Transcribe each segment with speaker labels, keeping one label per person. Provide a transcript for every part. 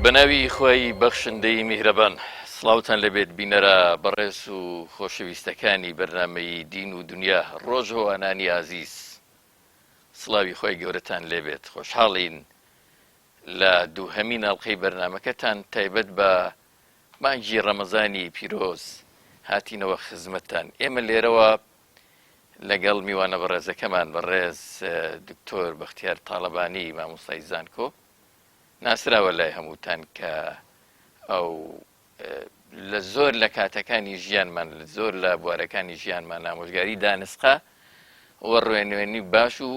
Speaker 1: بەناوی خۆی بەخشندەی میهرەبان سڵاوتان لەبێت بینەرە بەڕێز و خۆشەویستەکانی بەرنامەی دین و دنیا ڕۆژهۆوانانی ئازیز سڵاوی خۆی گەورەتان لێبێت خۆشحاڵین لە دووهەمین ئەڵقەی بەرنمەکەتان تایبەت بە مانگی ڕەمەزانی پیرۆز هاتینەوە خزمەتتان ئێمە لێرەوە لەگەڵ میوانە بەڕێزەکەمان بەڕێز دکتۆر بەختیار تاڵەبانی مامۆستای زانکۆ ناسراوە لای هەمووتان کە ئەو لە زۆر لە کاتەکانی ژیانمان زۆر لە بوارەکانی ژیانمان ئامۆژگاری دانسقا وە ڕوێنوێنی باش و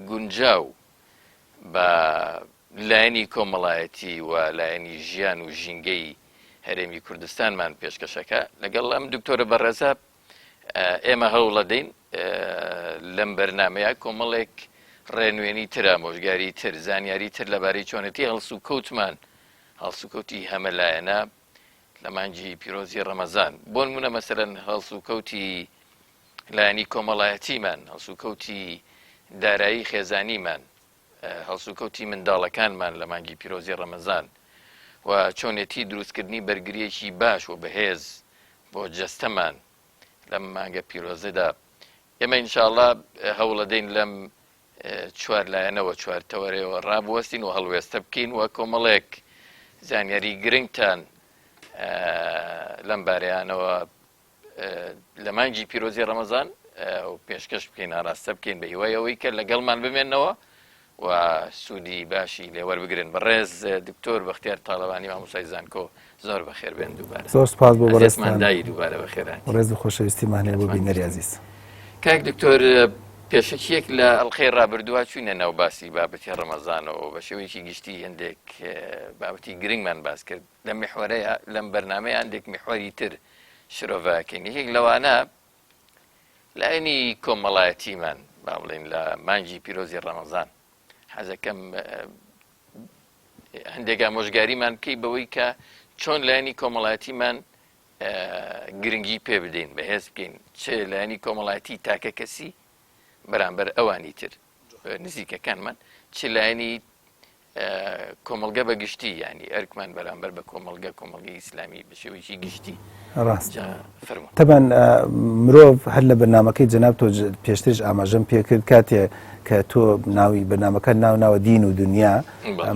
Speaker 1: گونجاو بە لایەنی کۆمەڵایەتی و لایەنی ژیان و ژینگەی هەرێمی کوردستانمان پێشکەشەکە لەگەڵ ئەم دکتۆرە بەڕێزە ئێمە هەوڵەدەین لەم بەرنمەیە کۆمەڵێک ڕێنوێنی تر ئامۆژگاری تر زانیاری تر لەبارەی چۆنەتی هەڵسوکەوتمان هەڵسوکەوتی هەمەلایەنە لە مانگی پیرۆزی ڕەمەزان بۆ نمونە مەسەرەن هەڵسوکەوتی لایەنی کۆمەڵایەتیمان هەڵسوکەوتی دارایی خێزانیمان هەڵسوکەوتی منداڵەکانمان لە مانگی پیرۆزی ڕەمەزان و چۆنێتی دروستکردنی بەرگریەکی باش و بەهێز بۆ جەستەمان لەم مانگە پیرۆزەدا ئێمە ئینشاءڵڵا هەوڵەدەین لەم چوار لایەنەوە چوار تەوەرەوە ڕابوەستین و هەڵوێستە بکەین و کۆمەڵێک زانیاری گرنگتان لەم بارەیانەوە لە مانگی پیرۆزی ڕەمەزان و پێشکەش بکەین ئاراستە بکەین بە هیوایەوەی کە لەگەڵمان بمێنەوە و سوودی باشی لێوەربگرن بەڕێز دکتۆر بەختیار تاڵەبانی مامۆستای زانکۆ زۆر بەخێر بێن دووبارە
Speaker 2: زۆر سپاس بۆ
Speaker 1: بەڕێزماندایی دووبارە بەخێران
Speaker 2: ڕێز و خۆشەویستیمان هەیە بۆ بینەری عەزیز
Speaker 1: کاک دکتۆر پێشەکیەک لە ئەڵقەی ڕابردووە چوینە ناو باسی بابەتی ڕەمەزانەوە بە شێوەیەکی گشتی هەندێک بابەتی گرنگمان باس کرد لە میحوەرەیە لەم بەرنامەیە هەندێک میحوەری تر شرۆڤەکەین یەکێک لەوانە لایەنی کۆمەڵایەتیمان با بڵێن لە مانگی پیرۆزی ڕەمەزان حەزەکەم هەندێک ئامۆژگاریمان بکەی بەوەی کە چۆن لایەنی کۆمەڵایەتیمان گرنگی پێ بدەین بەهێز بکەین چه لایەنی کۆمەڵایەتی تاکە کەسی بەرامبەر ئەوانی تر نزیکەکانمان چ لایەنی کۆمەڵگە بە گشتی ینی ئەرکمان بەرامبەر بە کۆمەڵگەی ئیسلامی بە شێوەیەکی گشتی
Speaker 2: ڕاست تەبەن مرۆڤ هەر لە بەرنامەکەی جەناب تۆ پێشترش ئاماژەم پێکرد کاتێ کە تۆ ناوی بەرنامەکە ناوە دین و دنیا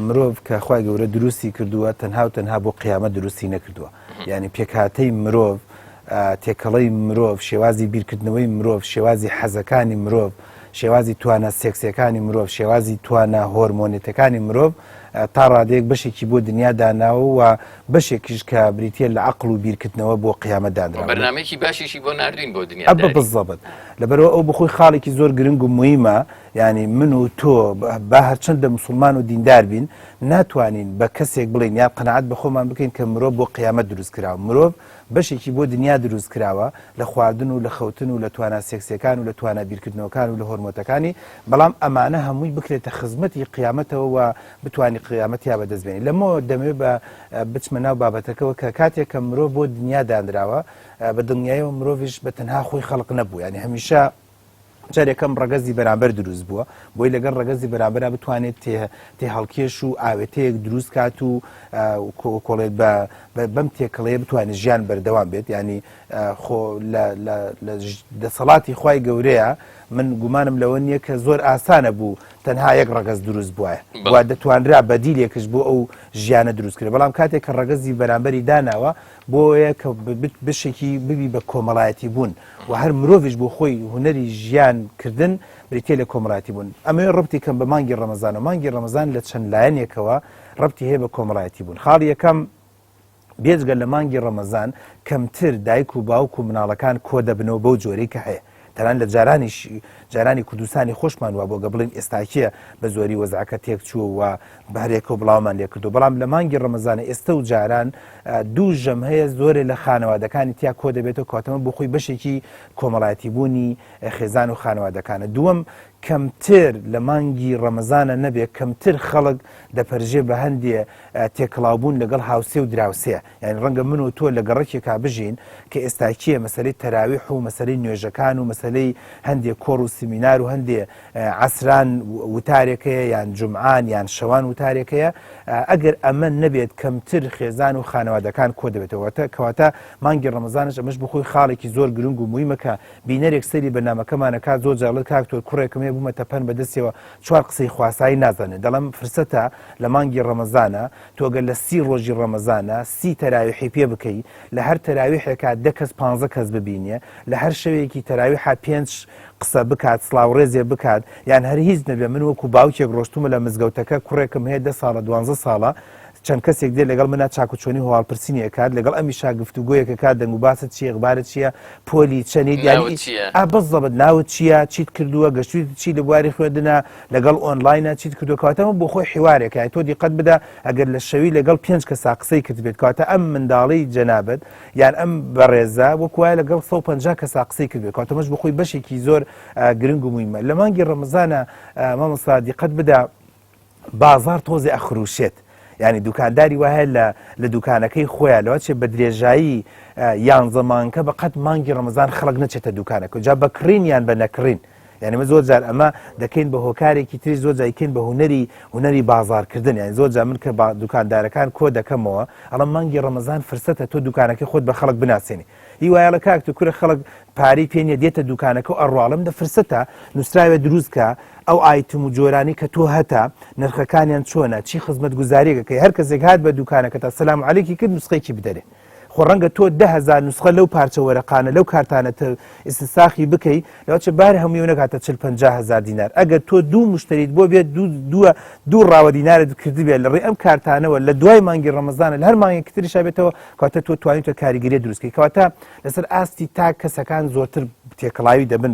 Speaker 2: مرۆڤ کە خوای گەورە دروستی کردووە تەنها و تەنها بۆ قیامەت دروستی نەکردووە یعنی پێکهاتەی مرۆڤ تێکەڵەی مرۆڤ شێوازی بیرکردنەوەی مرۆڤ شێوازی حەزەکانی مرۆڤ شێوازی توانە سێکسیەکانی مرۆڤ شێوازی توانە هۆرمۆنێتەکانی مرۆڤ تا ڕادەیەک بەشێکی بۆ دنیا داناوە و بەشێکیش کە بریتە لە عەقڵ و بیرکردنەوە بۆ قیامەت دانراوە
Speaker 1: بەرنامەیەکی باشیشی بۆ ناردوین بۆ دنیا
Speaker 2: بزەبت لەبەرەوە ئەو بخۆی خاڵێکی زۆر گرنگ و مهمە ینی من و تۆ با هەرچەندە مسلمان و دیندار بین ناتوانین بە کەسێک بڵین یا قەنەعەت بە خۆمان بکەین کە مرۆڤ بۆ قیامەت دروست کراوە مرۆڤ بەشێکی بۆ دنیا دروست کراوە لە خواردن و لە خەوتن و لە توانە سێکسیەکان و لە توانە بیرکردنەوەکان و لە هۆرمۆنەکانی بەڵام ئەمانە هەمووی بکرێتە خزمەتی قیامەتەوە و بتوانی قیامەتیا بەدەستبێنی لەمەوە دەمەوێت بە بچمە ناو بابەتەکەەوە کە کاتێک کە مرۆڤ بۆ دنیا دانراوە بە دنیایەوە مرۆڤش بە تەنها خۆی خەڵق نەبوو ینی هەمیشە جارێکەم ڕەگەزی بەرامبەر دروست بووە بۆی لەگەڵ ڕەگەزی بەرامبەر بتوانێت تێ هەڵکێش و ئاوێتەیەک دروست کات و کۆڵێت بەم تێکەڵەیە بتوانێت ژیان بەردەوام بێت ینی خۆ لە دەسەڵاتی خوای گەورەیە من گومانم لەوە نییە کە زۆر ئاسانە بوو تەنها یەک ڕەگەز دروست بووە وا دەتوانرا بەدیلێکش بۆ ئەو ژیانە دروست کرد بەڵام کاتێک کە ڕەگەزی بەرامبەری داناوە بۆیە کە بشێکی ببی بە کۆمەڵایەتی بوون و هەر مرۆڤش بۆ خۆی هوەری ژیانکردن بریتێ لە کۆمەڵایەتی بوون ئەمە ڕبتی کەم بە مانگی ڕەمەزان و مانگی ڕەمەزان لە چەند لایەنێکەوە ڕبتی هەیە بە کۆمەڵایەتی بوون خاڵی یەکەم بێجگە لە مانگی ڕەمەزان کەمتر دایک و باوک و مناڵەکان کۆ دەبنەوە بەو جۆرەی کە هەیە تەنان لە جارانی کوردستانی خۆشمان وە بۆ گە بڵین ئێستاکیە بە زۆری وەزعەکە تێک چووە و بەهرێکە و بڵاومان لێ کردو بەڵام لە مانگی ڕەمەزانە ئێستا و جاران دوو ژەم هەیە زۆرێ لە خانەوادەکانی تیا کۆ دەبێتەوە کاتەمە بۆ خۆی بەشێکی کۆمەڵایەتی بوونی خێزان و خانەوادەکانە دووەم کەمتر لە مانگی ڕەمەزانە نەبێت کەمتر خەڵک دەپەرژێ بە هەندێ تێکڵاوبوون لەگەڵ هاوسێ و دراوسەیە یعنی ڕەنگە من و تۆ لە گەڕێکێکا بژین کە ئێستاکیە مەسەلەی تەراویح و مەسەلەی نوێژەکان و مەسەلەی هەندێک کۆڕ و سیمینار و هەندێ عەسران وتارێکەیە یان جومعان یان شەوان وتارێکەیە ئەگەر ئەمە نەبێت کەمتر خێزان و خانەوادەکان کۆ دەبێتەوە کەواتە مانگی ڕەمەزانش ئەمەش بخۆی خاڵێکی زۆر گرنگ و مویمەکە بینەرێک سەری بەنامەکەمانەکات زۆر جاڵت کاکتۆر کوڕێکم هەیە بوومەتە پەن بەدەستەوە چوار قسەی خواسایی نازانێت دەڵم فرسەتە لە مانگی ڕەمەزانە تۆگە لە 30 ڕۆژی ڕەمەزانە 30 تەراویحی پێ بکەی لە هەر تەراویحێکا 10 کەس 15 کەس ببینێ لە هەر شەوێکی تەراویحا 5 قسە بکات سڵاوڕێزێ بکات یان هەر هیچ نەبێ من وەکو باوکێک ڕۆشتومە لە مزگەوتەکە کوڕێکم هەیە 10 ساڵە 12 ساڵە چەند کەسێک دێ لەگەڵ منە چاکوچۆنی هەواڵپرسینی ئەکات لەگەڵ ئەمیشا گفتوگۆیەکە کات دەنگ و باسە چیە غبارە چییە پۆلی چەنی بەزەبت ناوت چییە چیت کردووە گەشتوی چی لە بواری خوێندنە لەگەڵ ئۆنلاینە چیت کردو کاتەمە بۆ خۆی حیوارێکە تۆ دیقەت بدە ئەگەر لە شەوی لەگەڵ 5 کەسا قسەی کرد بێت کاتە ئەم منداڵی جەنابەت یان ئەم بەڕێزە وەکوایە لەگەڵ 150 کەسا قسەی کرد بێت کاتەمەش بخۆی بەشێکی زۆر گرنگ و مویمە لە مانگی ڕەمەزانە مامۆستا دیقەت بدە بازار تۆزێ ئەخروشێت ینی دوکانداری وایە لە دوکانەکەی خۆیان لەوە چێ بە درێژایی یان زەمانکە بەقەت مانگی ڕەمەزان خەڵک نەچێتە دوکانەکە جا بەکڕین یان بە نەکڕین یعنی مە زۆر جار ئەمە دەکەین بە هۆکارێکی تری زۆر جایکەین بە هوەری بازارکردن یان زۆر جا من کە دوکاندارەکان کۆ دەکەمەوە ئەڵە مانگی ڕەمەزان فرسەتە تۆ دوکانەکەی خۆت بە خەڵک بناسیێنی هیوایە لە کاکتۆ کورە خەڵک پارەی پێنیە دێتە دوکانەکە و ئەڕواڵم دە فرسەتە نووسراوێ دروستکە ئەو ئایتم و جۆرانی کە تۆ هەتا نرخەکانیان چۆنە چی خزمەت گوزاریەکەی هەر کەسێک هات بە دوکانەکە تا سەلام عەلیکی کرد نوسخەیەکی بدەرێ خۆ ڕەنگە تۆ 10,000 نوسخە لەو پارچە وەرەقانە لەو کارتانە ئیسساخی بکەی لەوەچە باری هەمووی نەکاتە 40-50,000 دینار ئەگەر تۆ دوو مشتریت بۆ بێت دوو ڕاوە دینارت کردی بێت لە ڕێ ئەم کارتانەوە لە دوای مانگی ڕەمەزانە لە هەر مانگێکی تریشا بێتەوە کاتە تۆ توانیتە کاریگەری دروستکەی کەواتە لەسەر ئاستی تا کەسەکان زۆرتر تێکەڵاوی دەبن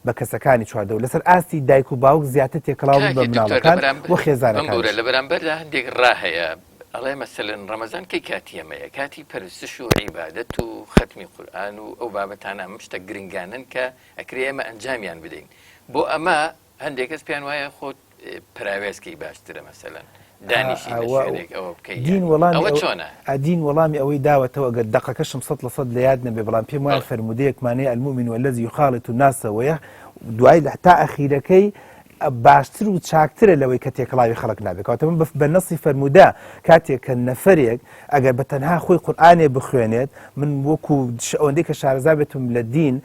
Speaker 2: بە کەسەکانی چواردەوە لەسەر ئاستی دایک و باوک زیاتر تێکەڵاو بە مناڵەکان بۆ خێزانەکان
Speaker 1: لە بەرامبەردا هەندێک ڕاهەیە ئەڵێ مەسەلەن ڕەمەزان کەی کاتی ئەمەیە کاتی پەرستش و عیبادەت و ختمی قورئان و ئەو بابەتانە ئەم شتە گرنگانن کە ئەکرێ ئێمە ئەنجامیان بدەین بۆ ئەمە هەندێک کەس پێیان وایە خۆت پراوێزکەی باشترە مەسەلەن دانیشی ئەوە بکەی ئەوە چۆنە
Speaker 2: ئەدین وەڵامی ئەوەی داوەتەوە گە دقەکەشم 100% لە یاد نەبێ بەڵام پێم وایە فەرمودەیەکمانەیە المؤمن والذی یخالط الناس دوای تا ئەخیرەکەی باشتر و چاکترە لەوەی کە تێکەڵاوی خەڵک نابێت کاتە من بە نەسی فەرمودا کاتێک کە نەفرێک ئەگەر بە تەنها خۆی قورئانێ بخوێنێت من وەکو ئەوەندەی کە شارەزا بێتم لە دین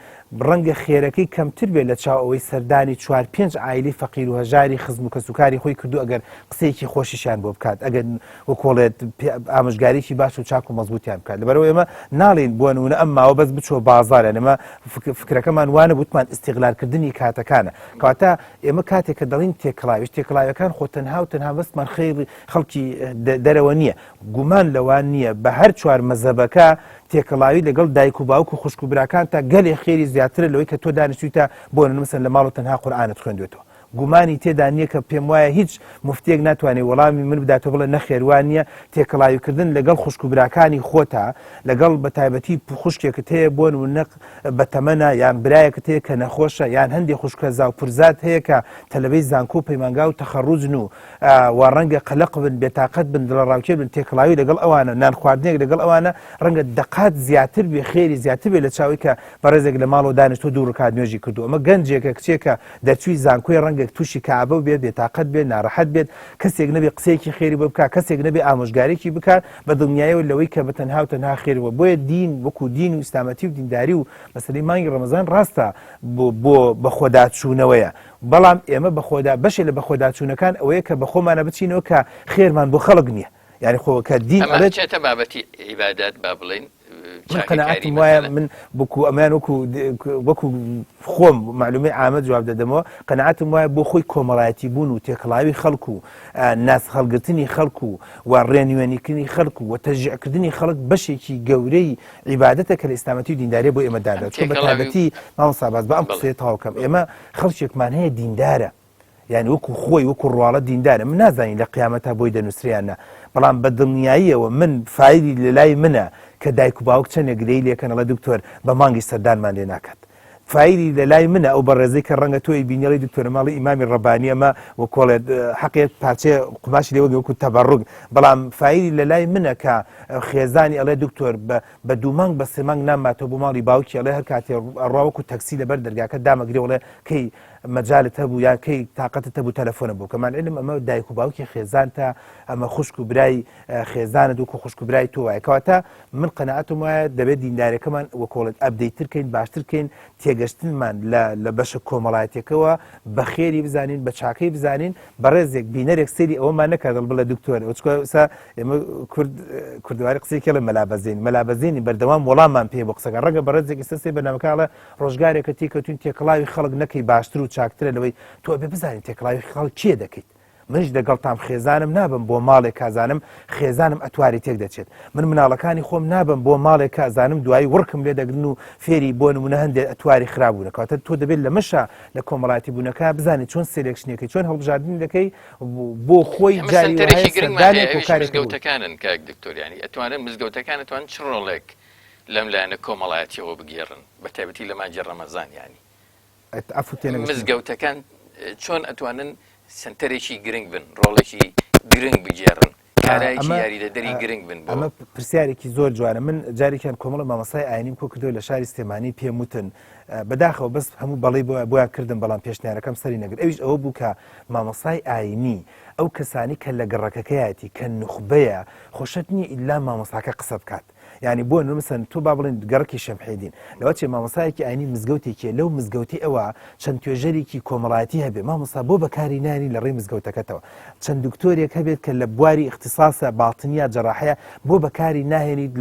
Speaker 2: ڕەنگە خێرەکەی کەمتر بێت لە چاو ئەوەی سەردانی 4-5 عایلی فەقیر و هەژاری خزم و کەسوکاری خۆی کردو ئەگەر قسەیەکی خۆشیشیان بۆ بکات ئەگەر وەکۆڵێت ئامۆژگاریی باش و چاک و مەزبوطیان بکات لەبەرەوەی ئێمە ناڵێن بۆ نمونە ئەم ماوە بەس بچۆ بازارە ئێمە فکرەکەمان وانە بوتمان ئیستیغلالکردنی کاتەکانە کەواتە ئێمە کاتێک کە دەڵین تێکەڵاویەکان خۆ تەنها و تەنها بەستمان خەیری خەڵکی دەرەوە نییە گومان لەوان نییە بە هەر چوار مەزەبەکە تێکەڵاوی لەگەڵ دایک و باوک و خوشک و براکان تا گەلێ خێری زیاترە لەوەی کە تۆ دانیشتویتە بۆ نمەسن لە ماڵ و تەنها قورئانت خوێندوێتەوە گومانی تێدا نییە کە پێم وایە هیچ مفتێک ناتوانێت وەڵامی من بداتەوە بڵێ نەخێوان نییە تێکەڵاویکردن لەگەڵ خوشک و براکانی خۆتە لەگەڵ بە تایبەتی خوشکێکت هەیە بۆ نەق بە تەمەنە یان برایەکت هەیە کە نەخۆشە یان هەندێک خوشکە زاو پرزات هەیە کە تەلەبەی زانکۆ پەیمانگا و تەخەڕوجن و وا ڕەنگە قەلەق بن بێتاقەت بن دڵەڕاوکێ بن تێکەڵاوی لەگەڵ ئەوانە نان خواردنێک لەگەڵ ئەوانە ڕەنگە دقات زیاتر بێ خێری زیاتر بێ لە چاوی کە بەڕێزێک لە ماڵەوە دانیشتۆ دوو ڕکات نوێژی کردو ئەمە گەنجێکە کچێکە دەرچووی زانکۆی ڕەنگێک تووشی کعبە بێت بێتاقەت بێت ناڕەحەت بێت کەسێک نەبێ قسەیەکی خێری بۆ بکات کەسێک نەبێ ئامۆژگارێکی بکات بە دڵنیاییەوە لەوەی کە بە تەنها و تەنها خێرەوە بۆیە دین وەکو دین و ئیسلامەتی و دینداری و مەسەلەی مانگی ڕەمەزان ڕاستە بۆ بە خۆداچوونەوەیە بەڵام ئێمە بەشێ لە بەخۆداچوونەکان ئەوەیە کە بە خۆمانە بچینەوە کە خێرمان بۆ خەڵک نییە یعنی خۆ کە دین
Speaker 1: چێتە بابەتی عیبادات با بڵێن
Speaker 2: قەنەعەتم وایە من بکو ئەمان وەکو خۆم معلومەی عامە جواب دەدەمەوە قەنەعەتم وایە بۆ خۆی کۆمەڵایەتی بوون و تێکەڵاوی خەڵکو و ناس هەڵگرتنی خەڵکو و ڕێنوێنیکردنی خەڵکو و تەشجیعکردنی خەڵک بەشێکی گەورەی عیبادەتە کە لە ئیسلامەتی و دینداریە بۆ ئێمە دادا چون بە تایبەتی مامۆستا باز بە ئەم قسەیە تاوکەم ئێمە خەڵکێکمان هەیە دیندارە یعنی وەکو خۆی وەکو ڕواڵە دیندارە من نازانین لە قیامەتە بۆی دەنووسریانە بەڵام بە دڵنیاییەوە من فایلی لە لای منە کە دایک و باوک چەندێک گرەی لێکەن ئەڵە دکتۆر بە مانگی سەردانمان لێ ناکات فایری لە لای منە ئەو بەڕێزەی کە ڕەنگە تۆی بینیڵی دکتۆرە ماڵی ئیمامی ڕەبانی ئەمە وەکۆڵێت حەقێت پارچێ قماشی لێوە وەکو تەبەڕوگ بەڵام فایری لە لای منە کە خێزانی ئەڵێ دکتۆر بە دوو مانگ بە سێ مانگ ناماتەوە بۆ ماڵی باوکی ئەڵێ هەر کاتێ ڕاوەکو تەکسی لەبەر دەرگاکە دامەگرێ وڵێ کەی مەجالت هەبوو یان کەی تااقەتت هەبوو تەلەفۆنە بوو کەمان علم ئەمە دایک و باوکی خێزان تا ئەمە خوشک و برای خێزانت وکو خوشک و برای تۆ وایە کەواتە من قەنەعەتم وایە دەبێت دیندارەکەمان وەکۆڵێت ئەپدەیتترکەین باشترکەین تێگەشتنمان لە بەشە کۆمەڵایەتێکەوە بە خێری بزانین بە چاکەی بزانین بەڕێزێک بینەرێک سەری ئەوەمان نەکات بڵێ دکتۆر ئەوچکۆسا ئێمە کوردواری قسەیەکی لە مەلابەزینی بەردەوام وەڵاممان پێ بۆ قسەکە ڕەنگە بەڕێزێکی سەسێ بەنامەکەڵە ڕۆژگارێکە تێکەوتین تێکڵاوی خەڵک نەکەی باشتر و چاکترە لەوەی تۆ بێ بزانین تێکڵاوی خەڵک چیە دەکەیت منش دەگەڵ تام خێزانم نابم بۆ ماڵێک کازانم خێزانم ئەتواری تێک دەچێت من مناڵەکانی خۆم نابم بۆ ماڵێک کازانم دوایی وڕکم لێ دەگرن و فێری بۆ نمونە هەندێک ئەتواری خراپبوونە کاتە تۆ دەبێت لە مەشە لە کۆمەڵاتی بوونەکە بزانیت چۆن سێلێکشنەکەی چۆن هەڵبژاردن دەکەی بۆ خۆی
Speaker 1: مزگەوتەکانن کاک دکتۆریانی ئەتوانن مزگەوتەکان ئەتوان چ ڕۆڵێک لەم لایەنە کۆمەڵایەتیەوە بگێڕن بە تایبەتی لە مانجی ڕەمەزان ینی
Speaker 2: مزگەوتەکان
Speaker 1: چۆن ئەتوانن سنتەرێکی گرنگ بن ڕۆڵێکی گرنگ بگێڕن کارایکی یاریدەدەری گرنگ بن
Speaker 2: ئەمە پرسیارێکی زۆر جوانە من جارێکیان کۆمەڵە مامەسای ئاینیم کۆ کردو لە شاری سلێمانی پێم وتن بەداخەوە بەس هەموو بەڵی بۆیان کردم بەڵام پێشنیارەکەم سەری نەگرت ئەویش ئەوە بوو کە مامەسای ئاینی ئەو کەسانی کە لە گەڕەکەکەیەتی کە نوخبەیە خۆشەت نییە ئیلا مامەساکە قسە بکات ینی بۆ نمسن تو با بڵێن گەڕکی شەمحێدین لەوە چێ مامەسایەکی ئاینی مزگەوتێکیە لەو مزگەوتی ئەوە چەند توێژەرێکی کۆمەڵایەتی هەبێ مامۆستا بۆ بەکاری نانی لە ڕێی مزگەوتەکەتەوە چەند دکتۆرێک هەبێت کە لە بواری اختصاسە باڵتنیا جەڕاحەیە بۆ بەکاری ناهێنیت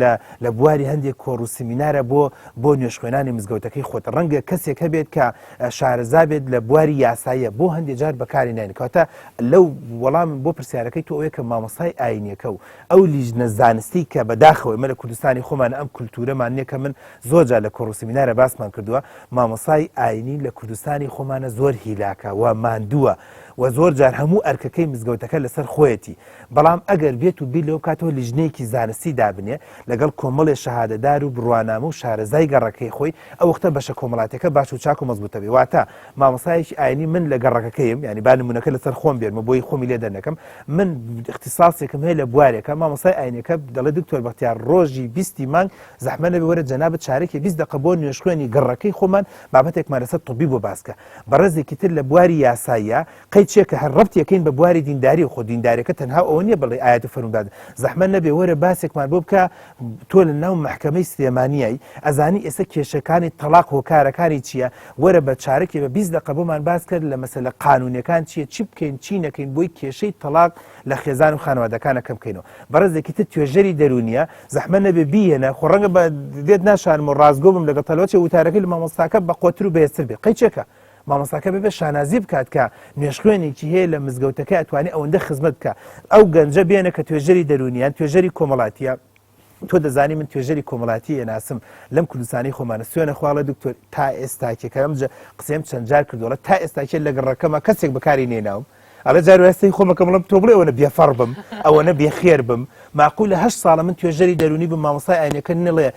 Speaker 2: لە بواری هەندێک کۆڕ و سیمینارە بۆ نوێشخوێنانی مزگەوتەکەی خۆت ڕەنگە کەسێک هەبێت کە شارەزا بێت لە بواری یاساییە بۆ هەندێک جار بەکاری نانی کاتە لەو وەڵام بۆ پرسیارەکەی تۆ ئەوەیە کە مامۆسای ئاینیەکە و ئەو لیژنە زانستی کە بەداخەوە مە لە کوردستانی خۆمان ئەم کولتورەمان نییە کە من زۆرجار لە کۆڕ و سیمینارە باسمان کردووە مامۆسای ئاینی لە کوردستانی خۆمانە زۆر هیلاکە و ماندووە و زۆر جار هەموو ئەرکەکەی مزگەوتەکە لەسەر خۆیەتی بەڵام ئەگەر بێت و بیر لەو کاتەوە لیژنەیەکی زانستی دابنێ لەگەڵ کۆمەڵێ شەهادەدار و بڕوانامە و شارەزای گەڕەکەی خۆی ئەو وەختە بەشە کۆمەڵاتەکە باش و چاک و مەزبوطە بێ واتە مامۆسایەکی ئاینی من لە گەڕەکەکەیم ینی با نمونەکە لەسەر خۆم بێرمە بۆی خۆمی لێ دەرنەکەم من اختصاسێکم هەیە لە بوارێکە مامۆسای ئاینەکە دەڵێ دکتۆر بەختیار ڕۆژی 20 مانگ زەحمە نەبێ وەرە جەنابەت چارێکی 20 دقە بۆ نوێشخوێنی گەڕەکەی خۆمان بابەتێکمان لەسەر طبی بۆ باسکە بەڕێزێکی تر لە بواری یاساییە قەید چێکە هەر ڕەبتیەکەین بە بواری دینداری و خۆ دینداریەکە تەنها ئەوە نییە بڵێ ئاەت و فەرمودات زەحمە نەبێ وەرە باسێکمان بۆ بکە تۆ لە ناو محکەمەی سلێمانیایی ئەزانی ئێستا کێشەکانی تەلاق هۆکارەکانی چییە وەرە بە چارەکی بە 20 دقە بۆمان باس کرد لە مەسەلە قانونیەکان چییە چی بکەین چی نەکەین بۆی کێشەی تەلاق لە خێزان و خانەوادەکانە کەم بکەینەوە بەڕێزێکی تر توێژەری دەرونیە زەحمە نەبێ بیهێنە خۆ ڕەنگە بە دێت ناشانم و ڕازگۆ بم لەگەڵ تەلەوەچێ وتارەکەی لە مامۆستاکە بە قۆتر و بەهێزتر بێ قەید چێکە مامۆستاکە ببێ شانازی بکات کە نوێشخوێنێکی هەیە لە مزگەوتەکە ئەتوانێت ئەوەندە خزمەت بکە ئەو گەنجە بێنە کە توێژەری دەرونیان توێژەری کۆمەڵاتیە تۆ دەزانی من توێژەری کۆمەڵاتی ناسم لەم کوردستانی خۆمانە سوێنە خواڵە دکتۆر تا ئێستاکێکەکەم قسەم چەند جار کردوڵە تا ئێستاکێ لە گەڕەکەمە کەسێک بەکاری نێناوم ئەڵە جار وێستی خۆمەکەم بڵم تۆ بڵێ ئەوەنە بێفەڕ بم ئەوەنە بێخێر بم معقول لە 8 ساڵە من توێژەری دەرونی بم مامۆستای ئاینەکە نڵێ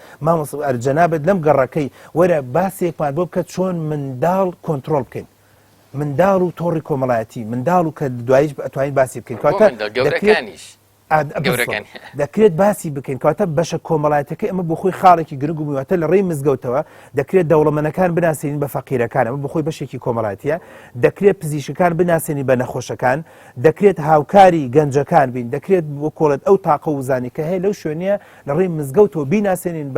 Speaker 2: جەنابەت لەم گەڕەکەی وەرە باسێکمان بۆ بکە چۆن منداڵ کۆنتترۆل بکەین منداڵ و تۆڕی کۆمەڵایەتی منداڵ و کە دواییش ئەتوانین باسی بکەین دەکرێت باسی بکەین کاتە بەشە کۆمەڵایەتەکە ئەمە بۆ خۆی خاڵێکی گرنگ و میواتە لە ڕێی مزگەوتەوە دەکرێت دەوڵەمەندەکان بناسێنین بە فەقیرەکان ئەمە بۆ خۆی بەشێکی کۆمەڵایەتیە دەکرێت پزیشکان بناسێنی بە نەخۆشەکان دەکرێت هاوکاری گەنجەکان بین دەکرێت بۆ کۆڵێت ئەو تاقە وزانی کە هەیە لەو شوێنەیە لە ڕێی مزگەوتەوە بیناسێنین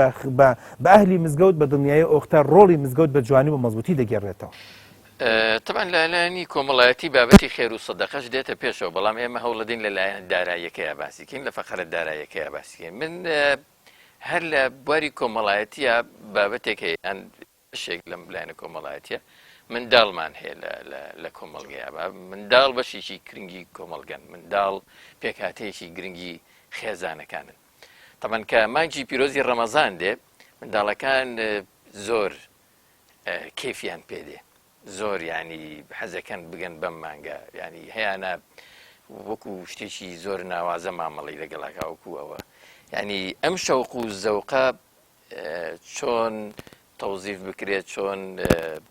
Speaker 2: بە ئەهلی مزگەوت بە دڵنیایی ئۆختە ڕۆڵی مزگەوت بە جوانی و مەزبوطی دەگێڕێتەوە
Speaker 1: طبعا لەلایەنی کۆمەڵایەتی بابەتی خێر و سەدەقەش دێتە پێشەوە بەڵام ئێمە هەوڵەدەین لەلایەن داراییەکەیە باسیکەین لە فەقەرە داراییەکەیە باسیکەین من هەر لە بواری کۆمەڵایەتیە بابەتێک هەیە شێک لەم لایەنە کۆمەڵایەتیە منداڵمان هەیە لە کۆمەڵگەیە منداڵ بەشێکی گرنگی کۆمەڵگەن منداڵ پێکهاتەیەکی گرنگی خێزانەکانن طبعا کە مانگی پیرۆزی ڕەمەزان دێ منداڵەکان زۆر کەیفیان پێدێ زۆر ینی حەزەکەن بگەن بەم مانگە ینی هەیەە وەکو شتێکی زۆر ناوازە مامەڵی لەگەڵاکە وەکو ئەوە ینی ئەم شەوق و زەوقە چۆن تەوزیف بکرێت چۆن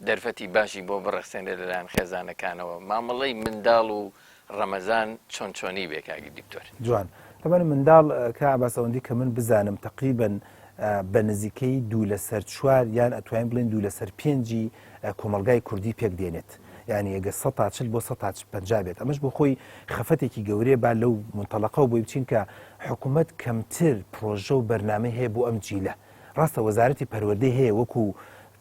Speaker 1: دەرفەتی باشی بۆ بڕەخسێنێت لەلایەن خێزانەکانەوە مامەڵەی منداڵ و ڕەمەزان چۆن چۆنی بێ کاگی دیکتۆر
Speaker 2: جوان طبعا منداڵ کە ئاباسەوەندی کە من بزانم تقریبا بە نزیکەی 2 لەسەر 4 یان ئەتوانین بڵێن 2 لەسەر 5 کۆمەلگای کوردی پێک دێنێت یعنی ئەگە 140 بۆ 150 بێت ئەمەش بۆ خۆی خەفەتێکی گەورەیە با لەو منتەڵەقە و بۆی بچین کە حکوومەت کەمتر پرۆژە و بەرنامەی هەیە بۆ ئەم جیلە ڕاستە وەزارەتی پەروەردەی هەیە وەکو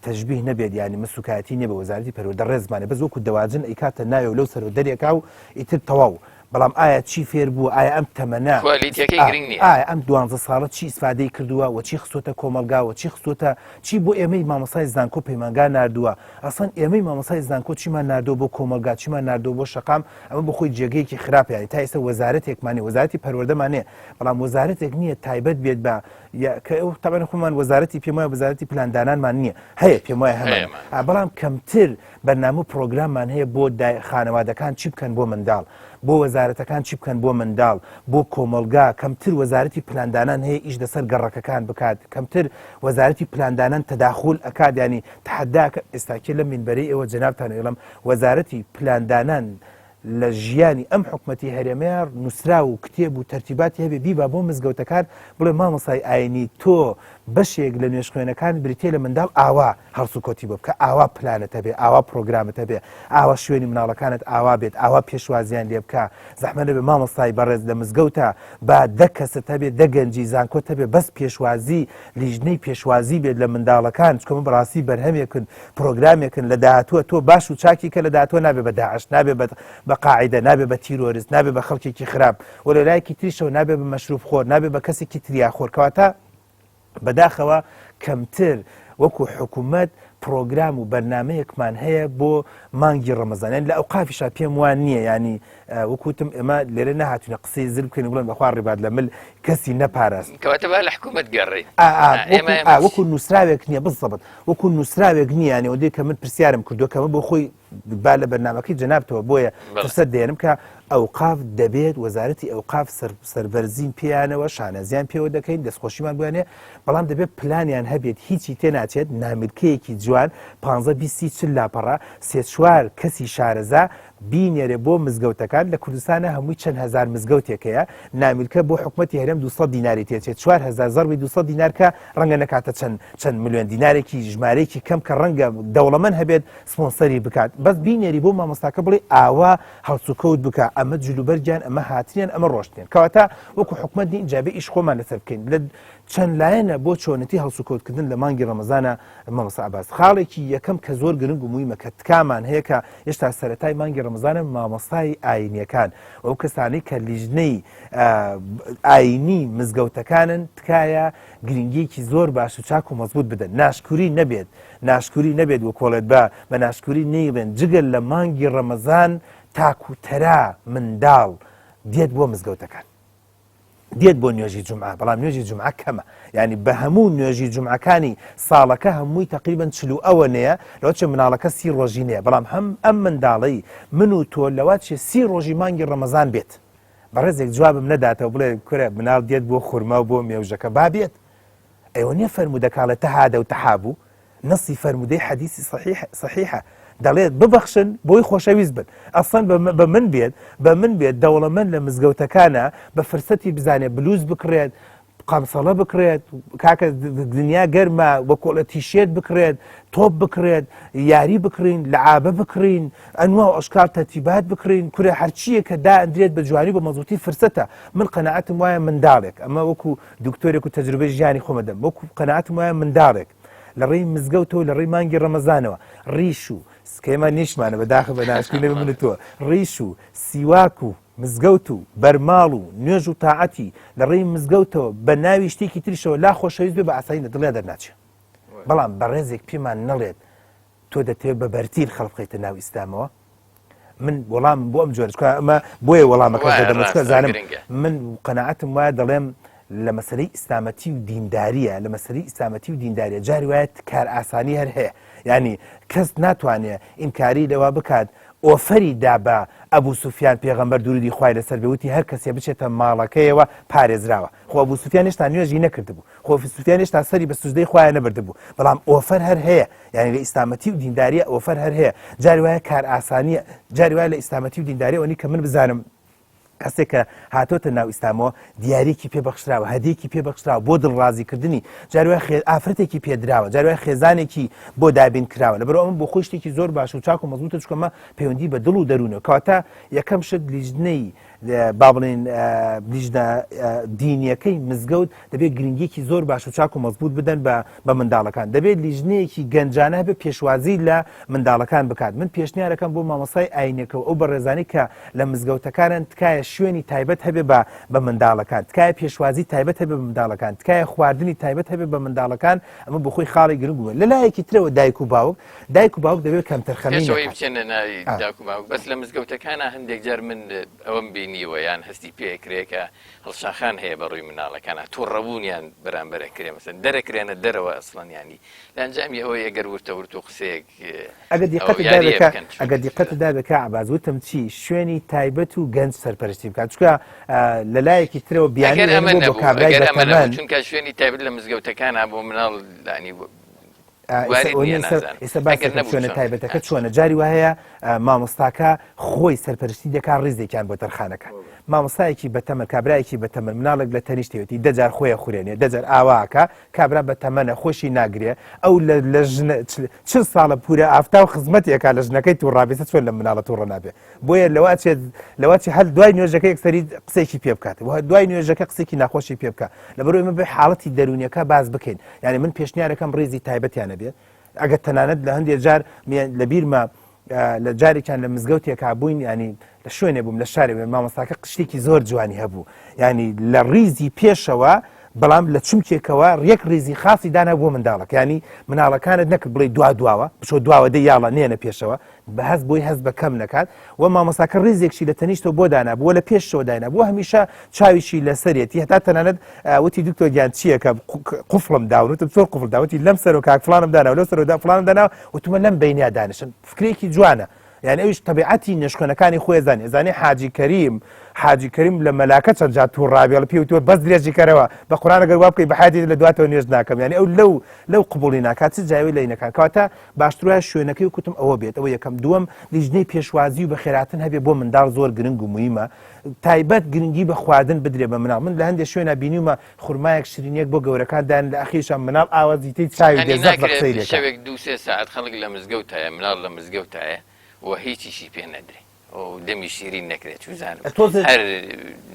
Speaker 2: تەشبیه نەبێت ینی مسوکایەتی نییە بە وەزارەتی پەروەردە ڕێزمانێ بەس وەکو دەواجن ئیکاتە ناوێ و لەو سەر و دەرێکا و ئیتر تەواو بەڵام ئایا چی فێر بوو ئایا ئەم تەمەنە
Speaker 1: کوالیتیەکەی گرنگ نییە
Speaker 2: ئایا ئەم 12 ساڵە چی ئیسفادەی کردووە و چی خستۆتە کۆمەلگاوە چی خستۆتە چی بۆ ئێمەی مامۆسای زانکۆ پەیمانگا ناردووە ئەسڵەن ئێمەی مامۆسای زانکۆ چیمان ناردۆ بۆ کۆمەلگا چیمان ناردۆ بۆ شەقام ئەمە بۆ خۆی جێگەیەکی خراپیانی تا ئێستا وەزارەتێکمانێ وەزارەتی پەروەردەمانێ بەڵام وەزارەتێک نییە تایبەت بێت بە کە ئەو تەبەن خۆمان وەزارەتی پێم وایە وەزارەتی پلاندانانمان نییە هەیە پێم وایە هەمان بەڵام کەمتر بەرنامە پرۆگراممان هەیە بۆ خانەوادەکان چی بکەن بۆ منداڵ بۆ وەزارەتەکان چی بکەن بۆ منداڵ بۆ کۆمەلگا کەمتر وەزارەتی پلاندانان هەیە ئیش لەسەر گەڕەکەکان بکات کەمتر وەزارەتی پلاندانان تەداخل ئەکات ینی تحداکە ئێستاکێ لە مینبەرەی ئێوە جەنابتان ئێڵم وەزارەتی پلاندانان لە ژیانی ئەم حکومەتی هەرێمەیە نووسرا و کتێب و تەرتیباتی هەبێ بیبا بۆ مزگەوتەکان بڵێ مامۆسای ئاینی تۆ بەشێک لە نوێژ خوێنەکان بریتێ لە منداڵ ئاوا هەڵسو کۆتی بۆ بکە ئاوا پلانەتە بێ ئاوا پرۆگرامەتە بێ ئاوا شوێنی مناڵەکانت ئاوا بێت ئاوا پێشوازیان لێ بکە زەحمەتە بێ مامۆستای بەڕێز لە مزگەوتە با دەکەسە بێت دەگەنجی زانکۆتە بێ بەس پێشوازی لیژنەی پێشوازی بێت لە منداڵەکان چکۆمە بەڕاستی بەرهەمێکن پرۆگرامێکن لە داهاتووە تۆ باش و چاکی کە لە داهاتوە نابێ بە داعش نابێ بە قاعیدە نابێ بە تیرۆریست نابێ بە خەڵکێکی خراپ و لە لایەکی تریشەوە نابێ بە مەشروب خۆر نابێ بە کەسێکی تریاخۆر کەواتە بەداخەوە کەمتر وەکو حکوومەت پرۆگرام و بەرنمەیەکمان هەیە بۆ مانگی ڕەمەزانیان لە ئەوقافیشا پێم وان نییە ینی وەکوتم ئێمە لێرە نەهاتوونە قسەی زر بکەین بڵێن بەخوا ڕێبات لە مل کەسی نەپاراست
Speaker 1: کەواتە با لە حکوومەت گەڕێ
Speaker 2: وەکو نووسراوێک نییە بزەبت وەکو نووسراوێک نییە ینی ئەوەی کە من پرسیارم کردو کەمە بۆ خۆی با لە بەرنمەکەی جەنابتەوە بۆیە ترسە دێنم کە ئەوقاف دەبێت وەزارەتی ئەوقاف سەربەرزین پێیانەوە شانەزیان پێوە دەکەین دەستخۆشیمان بوانێ بەڵام دەبێت پلانیان هەبێت هیچی تێناچێت نامیلکەیەکی جوان 15-20 لاپەڕە 3-4 کەسی شارەزا بینێرێ بۆ مزگەوتەکان لە کوردستانە هەمووی چەند هزار مزگەوتێکەیە نامیلکە بۆ حکومەتی هەرێم 200 دیناری تێچێت 4000 زەربی 200 دینار کە ڕەنگە نەکاتە چەند میلیۆن دینارێکی ژمارەیەکی کەم کە ڕەنگە دەوڵەمەند هەبێت سپۆنسەری بکات بەس بینێری بۆ مامۆستاکە بڵێ ئاوا هەڵسوکەوت بکە ئەمە جلوبەرجیان ئەمە هاتنیان ئەمە ڕۆشتێن کەواتە وەکو حکومەت ئینجابێ ئیش خۆمان لەسەر بکەین لە چەند لایەنە بۆ چۆنەتی هەڵسوکەوتکردن لە مانگی ڕەمەزانە مامۆستا عەباس خاڵێکی یەکەم کە زۆر گرنگ و مویمە کە تکامان هەیە کە هێشتا سەرەتای مانگی ڕەمەزانە مامۆستای ئاینیەکان ئەو کەسانی کە لیژنەی ئاینی مزگەوتەکانن تکایە گرنگیەکی زۆر باش و چاک و مەزبوط بدەن ناشکوری نەبێت وە کۆڵێت بە ناشکوری نەیڵێن جگەل لە مانگی ڕەمەزان تاکو تەرا منداڵ دێت بۆ مزگەوتەکان دێت بۆ نوێژی جومعە بەڵام نوێژی جومعە کەمە ینی بە هەموو نوێژی جومعەکانی ساڵەکە هەمووی تقریبن 40 نەیە لەوە چێ مناڵەکە 30 ڕۆژی نەیە بەڵام ئەم منداڵی من و تۆ لەوات چێ 30 ڕۆژی مانگی ڕەمەزان بێت بەڕێزێک جوابم نەداتەوە بڵێ کورە مناڵ دێت بۆ خورما و بۆ مێوژەکە با بێت ئەوە نییە فەرمودەکاڵە تەهادە و تەحابوو نەسی فەرمودەی حەدیثی صحیحە دەڵێت ببەخشن بۆی خۆشەویست بن ئەسڵەن بە من بێت دەوڵەمەند لە مزگەوتەکانە بە فرسەتی بزانێت بلوز بکڕێت قەمسەڵە بکرێت کاکە دنیا گەرمە بە کۆڵە تیشێت بکرێت تۆپ بکرێت یاری بکرین لەعابە بکرین ئەنواع ئەشکال تەرتیبات بکرین کورە هەرچیە کە دائەندرێت بە جوانی بە مەزوتی فرسەتە من قەناعەتم وایە منداڵێک ئەمە وەکو دکتۆرێک و تەجروبەی ژیانی خۆمە دەم وەکو قەناعەتم وایە منداڵێک لە ڕێی مزگەوتەوە لە ڕێی مانگی ڕەمەزانەوە ڕیش و سکەیمان نیشمانە بەداخە بە ناشکی لە من تۆ ڕیش و سیواک و مزگەوت و بەرماڵ و نوێژ و تاعەتی لە ڕێی مزگەوتەوە بە ناوی شتێکی تریشەوە لا خۆشەویست بێ بە ئاسایی دڵێ دەرناچێت بەڵام بە ڕێزێک پێمان نەڵێت تۆ دەتەوێت بە بەرتیل خەڵق بخەیتە ناو ئیسلامەوە من وەڵام بۆ ئەم جۆرە ئەمە بۆیە وەڵامەکە دەمەچکە زانم من قەناعەتم وایە دەڵێم لە مەسەلەی ئیسلامەتی و دینداریە لە مەسەلەی ئیسلامەتی و دینداریە جاری وایە کار ئاسانی هەر هەیە ینی کەس ناتوانێت ئینکاری لەوە بکات ئۆفەری دا بە ئەبوو سوفیان پێغەمبەر دووری خوای لەسەر بێوتی هەر کەسێ بچێتە ماڵەکەیەوە پارێزراوە خۆ ئەبوو سوفیان هێشتا نوێژی نەکردبوو خۆ سوفیان هێشتا سەری بە سوژدەی خوایە نەبردبوو بەڵام ئۆفەر هەر هەیە یعنی لە ئیسلامەتی و دینداریە ئۆفەر هەر هەیە جاری وایە کار ئاسانیە جاری وایە لە ئیسلامەتی و دینداریە ئەوەی کە من بزانم کەسێک کە هاتۆتە ناو ئیسلامەوە دیارێکی پێبەخشراوە هەدیەکی پێبەخشراوە بۆ دڵڕازیکردنی جاروای ئافرەتێکی پێدراوە جاروای خێزانێکی بۆ دابین کراوە لەبەرەوە من بۆ خۆی شتێکی زۆر باش و چاک و مەزبوطە چکەمە پەیوەندی بە دڵ و دەروونەوە کەواتە یەکەم شت لیژنەی با بڵێن لیژنە دینیەکەی مزگەوت دەبێت گرنگیەکی زۆر باش و چاک و مەزبوط بدەن بە منداڵەکان دەبێت لیژنەیەکی گەنجانە هەبێ پێشوازی لە منداڵەکان بکات من پێشنیارەکەم بۆ مامۆسای ئاینەکە و ئەو بەڕێزانەی کە لە مزگەوتەکانن تکایە شوێنی تایبەت هەبێ بە منداڵەکان تکایە پێشوازی تایبەت هەبێ بە منداڵەکان تکایە خواردنی تایبەت هەبێ بە منداڵەکان ئەمە بۆ خۆی خاڵی گرنگ بووە لەلایەکی ترەوە دایک و باوک دەبێت کەم تەرخەمی
Speaker 1: بچێنە ناوی دایک و باوک بەس لە مزگەوتەکانە هەندێک جار من ئەوەم بینیوە یان هەستی پێکرێکە هەڵشاخان هەیە بەڕووی مناڵەکانە تووڕەبوونیان بەرامبەرە کرێ مەسەن دەرەکرێنە دەرەوە ئەسڵەن ینی لە ئەنجامی ئەوەی ئەگەر ورتە و قسەیەک
Speaker 2: ئەگەر دیقەتدا بکە عباس وتم چی شوێنی تایبەت و گەنج سەرپەرشتی بکات چکە لەلایەکی ترەوە بیانی بۆ کابرای بەتەمەن
Speaker 1: چونکە شوێنی تایبەت لە مزگەوتەکانە بۆ مناڵ دانی
Speaker 2: ئێستا باسی شوێنە تایبەتەکە چۆنە جاری وهەیە مامۆستاکە خۆی سەرپەرشتی دەکات ڕێزێکیان بۆ تەرخانەکە مامۆستایەکی بەتەمەن کابرایەکی بەتەمەن مناڵێک لە تەنیشتێتی دەجار خۆیە خوێنێ دەجار ئاواکە کابرا بەتەمەنە خۆشی ناگرێ ئەو لە چ ساڵە پورە ئافتا و خزمەتێکا لە ژنەکەی تووڕابێتە چۆن لە مناڵە تووڕە نابێ بۆیە لەواچی هەل دوای نوێژەکە یەکسەری قسێکی پێ بکات دوای نوێژەکە قسێکی ناخۆشی پێ بکە لەبەرەوەی ئێمە بێ حاڵەتی دەرونیەکە باز بکەین یعنی من پێشنیارەکەم ڕێزی تایبەتیانە بێت ئەگەر تەنانەت لە هەندێک جار لە بیرمە لە جارێکیان لە مزگەوتێکا بووین ینی لە شوێنێ بووم لە شارێ مامۆستاکە قشتێکی زۆر جوانی هەبوو ینی لە ڕیزی پێشەوە بەڵام لە چمکێکەوە ڕێک ڕێزی خاصی دانا بۆ منداڵک ینی مناڵەکانت نەکرد بڵێ دواوە بچۆ دواوە دەی یاڵە نێنە پێشەوە بە هەست بۆی هەست بە کەم نەکات و مامۆستاکە ڕێزێکشی لە تەنیشتەوە بۆ دانا بووە لە پێشەوە داینا بووە هەمیشە چاویشی لەسەرێتی هەتا تەنانەت وتی دکتۆر گیان چییەکە قوفڵم داونوتم چۆر قوفڵ داوتی لەم سەر و کاک فڵانم دانا و لەو سەردا فڵانم دانا وتمە لەم بینیا دانیشن فکرێکی جوانە یعنی ئەوش تەبیعەتی نشخۆنەکانی خۆی زانێ حاجی کەریم لە مەلاکە چەند جات تووڕابێ لە پێوتوە بەس درێژی کەرەوە بە قورآن ئەگەر وا بکەی بەحیاتی لە دواتەوە نوێژ ناکەم یعنی ئەو لەو قبوڵی ناکات چ جاوی لە نەکان کەواتە باشترە شوێنەکەی وکوتم ئەوە بێت ئەوە یەکەم دووەم لیژنەی پێشوازی و بەخێراتن هەبێ بۆ منداڵ زۆر گرنگ و مویمە تایبەت گرنگی بە خواردن بدرێ بە مناڵ من لە هەندێک شوێنە بینیومە خورمایەک شرینێک بۆ گەورەکان لە ئەخیشان مناڵ ئاوازیتەی چاوی دێزەق بە قسەی لێکات
Speaker 1: شەوێک 2-3 ساعت خەڵک لە مزگەوتایە مناڵ لە مزگەوتایە و هیچیشی پێ نەدرێ و دەمی شیرین نەکرێت چوزانم هەر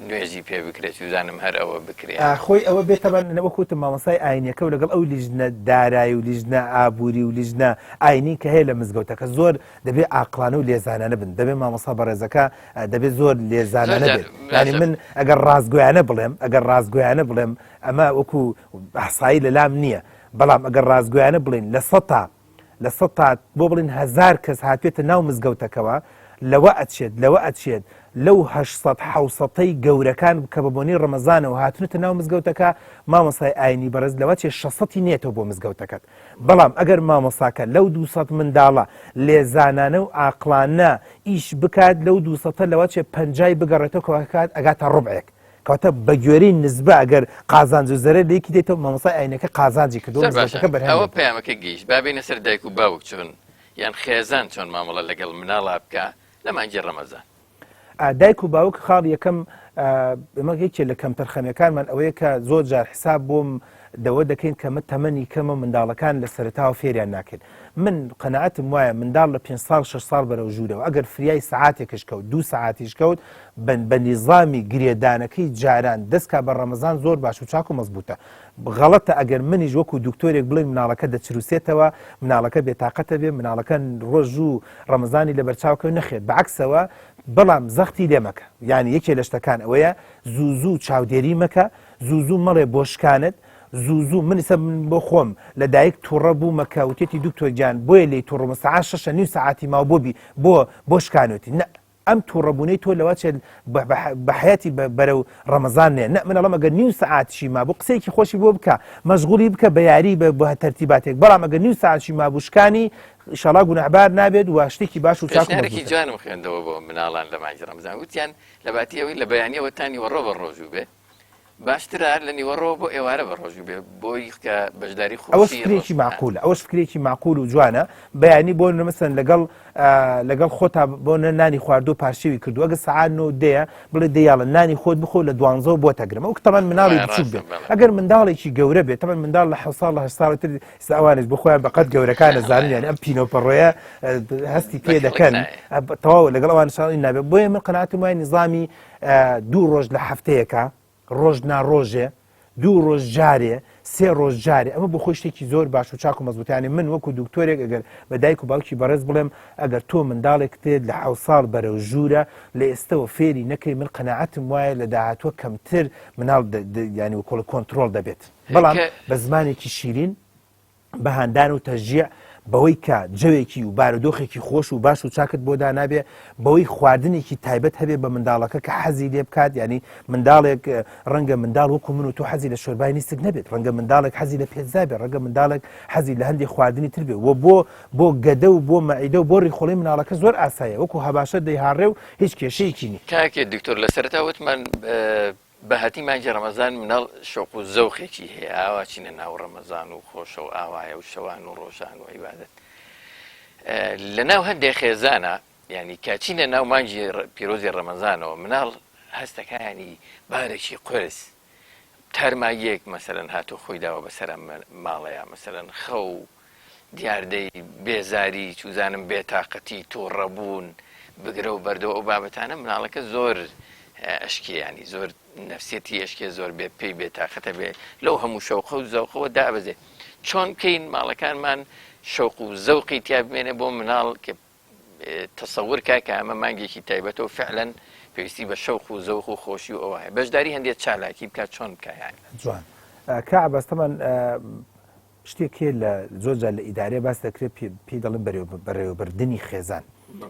Speaker 1: نوێژی پێ بکرێت چوزانم هەر ئەوە بکرێت
Speaker 2: خۆی ئەوە بێتەبان نەوەکوتم مامۆسای ئاینیەکە و لەگەڵ ئەو لیژنە دارایی و لیژنە ئابووری و لیژنە ئاینی کە هەیە لە مزگەوتەکە زۆر دەبێت عاقلانە و لێزانانە بن دەبێت مامۆسا بەڕێزەکە دەبێت زۆر لێزانانە بێت ینی من ئەگەر ڕازگویانە بڵێم ئەمە وەکو ئەحسایی لەلام نییە بەڵام ئەگەر ڕازگویانە بڵین لە سەد بۆ بڵین 1000 کەس هاتوێتە ناو مزگەوتەکەەوە لەوە ئەچێت لەو 700 گەورەکان کە بەبوونی ڕەمەزانەوە هاتونێتە ناو مزگەوتەکە مامۆسای ئاینی بەڕێز لەوە 600 نێتەوە بۆ مزگەوتەکەت بەڵام ئەگەر مامۆساکە لەو 200 منداڵە لێزانانە و ئاقلانە ئیش بکات لەو 200 لەوە 50 بگەڕێتەوە کەواتات ئەگاتە ڕوبعێک کەواتە بە گوێرەی نسبە ئەگەر قازانج و زەرە لێکی دێتەوە مامۆسای ئاینەکە قازانجی کردو
Speaker 1: ئەوە پەیامەکە گەیشت بابینە سەر دایک و باوک چۆن یان خێزان چۆن مامەڵە لەگەڵ مناڵا بکە لە مانگی ڕەمەزان
Speaker 2: دایک و باوک خاڵ یەکەم ئەمە یەکێ لە کەم تەرخەمیەکانمان ئەوەیە کە زۆر جار حساب بۆم دەوە دەکەین کە تەمەنی کەمە منداڵەکان لە سەرتاوە فێریان ناکرد من قەنەعەتم وایە منداڵ لە 5 ساڵ 6 ساڵ بەرەو ژوورەوە ئەگەر فریای سعاتێکش کەوت 2 سعاتیش کەوت بە نیزامی گرێدانەکەی جاران دەستکا بە ڕەمەزان زۆر باش و چاک و مەزبوطە غەڵەتە ئەگەر منیش وەکو دکتۆرێک بڵێ مناڵەکە دەچروسێتەوە مناڵەکە بێتاقەتە بێ مناڵەکە ڕۆژ و ڕەمەزانی لە بەرچاوکە نەخێت بەعکسەوە بەڵام زەختی لێ مەکە یعنی یەکێ لە شتەکان ئەوەیە زوو چاودێری مەکە زوو مەڵێ بۆشکانت زوو منیسە من بۆ خۆم لە دایک تووڕە بوو مەکەوتێتی دکتۆر گیان بۆیە لێ تووڕمە ساعت 6 ساعتی ماوە بۆ شکانوتی ئەم تووڕەبوونەی تۆ لەوە بە حیاتی بەرەو ڕەمەزانێ نە من ئەڵەم ئەگەر نیو سەعاتیشی ما بۆ قسەیەکی خۆشی بۆ بکە مەشغوڵی بکە بە یاری بە تەرتیباتێک بەڵام ئەگەر نیو سەعاتیشی ما بوشکانی ئینشاڵڵا گونەحبار نابێت و شتێکی باش و چاک
Speaker 1: پێشنیارێکی جوانم خوێندەوە بۆ مناڵان لە مانگی ڕەمەزان وتیان لە باتی ئەوەی لە بەیانیەوە تا نیوەڕۆ بە ڕۆژوو بێ باشترە لە نیوەڕۆ بۆ ئێوارە بە ڕۆژوو بێ بۆی کە بەشداری
Speaker 2: ئەوەش فکرێکی معقولە ئەوەش فکرێکی معقول و جوانە بەیانی بۆ مەسەن لەگەڵ خۆتا بۆ نانی خواردو پاشێوی کردو ئەگە سەعات 9 دەیە بڵێ دەیاڵە نانی خۆت بخۆ لە 12 بۆ تەگرم ئەو تەمان مناڵی بچوک بێت ئەگەر منداڵێکی گەورە بێت تەمان منداڵ لە 7 ساڵ لە 8 ساڵ تر ئەوانش بخۆیان بەقەت گەورەکانە زانن یانی ئەم پینۆپەڕۆیە هەستی پێ دەکەن تەواو لەگەڵ ئەوان شاڵی نابێت بۆیە من قەناعەتم وایە نیزامی 2 ڕۆژ لە هەفتەیەکە ڕۆژ ناڕۆژێ 2 ڕۆژ جارێ 3 ڕۆژ جارێ ئەمە بۆ خۆی شتێکی زۆر باش و چاک و مەزبوطیانی من وەکو دکتۆرێک ئەگەر بە دایک و باوکی بەڕێز بڵێم ئەگەر تۆ منداڵێک تێت لە 7 ساڵ بەرەو ژوورە لە ئێستەوە فێری نەکەی من قەناعەتم وایە لە داهاتوە کەمتر مناڵ ینی وەکۆڵە کۆنتترۆل دەبێت بەڵام بە زمانێکی شیرین بە هاندان و تەژیع بەوەی کە جەوێکی و بارودۆخێکی خۆش و باش و چاکت بۆ دانابێ بەوەی خواردنێکی تایبەت هەبێ بە منداڵەکە کە حەزی لێ بکات ینی منداڵێک ڕەنگە منداڵ وەکو من و تۆ حەزی لە شۆربای نیستک نەبێت ڕەنگە منداڵێک حەزی لە پێزا بێت ڕەنگە منداڵێک حەزی لە هەندێک خواردنی تر بێت و بۆ گەدە و بۆ مەعیدە و بۆ ڕیخۆڵی مناڵەکە زۆر ئاسایە وەکو هەباشە دەیهاڕێ و هیچ کێشەیەکی نی
Speaker 1: کاکێ دکتۆر لە سەرەتا وتمان بەهاتی مانگی ڕەمەزان مناڵ شەوق و زەوقێکی هەیە ئاوا چینە ناو ڕەمەزان و خۆشە و ئاوایە و شەوان و ڕۆژان و عیبادەت لە ناو هەندێک خێزانە ینی کاچینە ناو مانگی پیرۆزی ڕەمەزانەوە مناڵ هەستەکانی بارێکی قرس تارماییەک مەسەرەن هاتو خۆی داوە بەسەر ماڵەیە مەسەرەن خەو دیاردەی بێزاری چوزانم بێتاقەتی تووڕەبوون بگرە و بەردەوە ئەو بابەتانە مناڵەکە زۆر ئەشکی ینی زۆر نەفسێتی ئەشکێ زۆر بێ پێی بێتاقەتە بێ لەو هەموو شەوقە و زەوقەوە دابەزێ چۆن بکەین ماڵەکانمان شەوق و زەوقی تیا بمێنێ بۆ مناڵ کە تەسەور کا کە ئەمە مانگێکی تایبەتەوە فعلەن پێویستی بە شەوق و زەوق و خۆشی و ئەوە هەیە بەشداری هەندێک چالاکی بکات چۆن بکایان
Speaker 2: جوان کەعبەستەمان شتێکێ لە زۆرجار لە ئیدارێ باس دەکرێت پێی دەڵێن بەڕێوەبردننی خێزان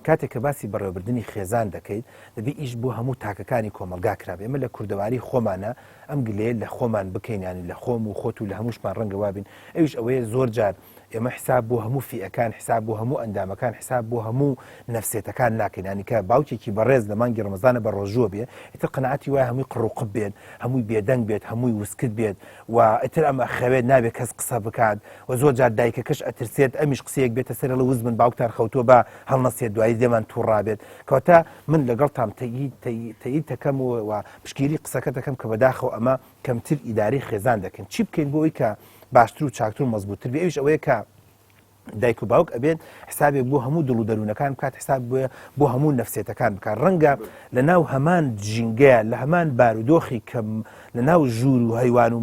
Speaker 2: کاتێک کە باسی بەڕێوەبردننی خێزان دەکەیت دەبێ ئیش بۆ هەموو تاکەکانی کۆمەلگا کرابێ ئێمە لە کوردەواری خۆمانە ئەم گلەیە لە خۆمان بکەین ینی لە خۆم و خۆت و لە هەمووشمان ڕەنگە وابین ئەویش ئەوەیە زۆرجار ئێمە حساب بۆ هەموو فیئەکان حساب بۆ هەموو ئەندامەکان حساب بۆ هەموو نەفسێتەکان ناکەین ینی کە باوکێکی بەڕێز لە مانگی ڕەمەزانە بە ڕۆژوە بێ ئیتر قەناعەتی وایە هەمووی قڕوقب بێت هەمووی بێدەنگ بێت هەمووی وسکت بێت و ئیتر ئەمە خەوێت نابێت کەس قسە بکات و زۆرجار دایکەکەش ئەترسێت ئەمیش قسەیەک بێتە سەر لە وز من باوکتان خەوتووە بە هەڵنەسێت دوایی دێمان تووڕابێت کەواتە من لەگەڵتان تەیید دەکەم و پشگیری قسەکە دەکەم کە بەداخەوە ئەمە کەمتر ئیداری خێزان دەکەن چی بکەین بۆ ئەوەی کە باشتر و چاکتر و مەزبوطتر بێ ئەویش ئەوەیە کە دایک و باوک ئەبێت حسابێک بۆ هەموو دڵ و دەروونەکان بکات حساب بۆ هەموو نەفسێتەکان بکات ڕەنگە لە ناو هەمان جینگەیە لە هەمان بارودۆخی کەم لە ناو ژوور و هەیوان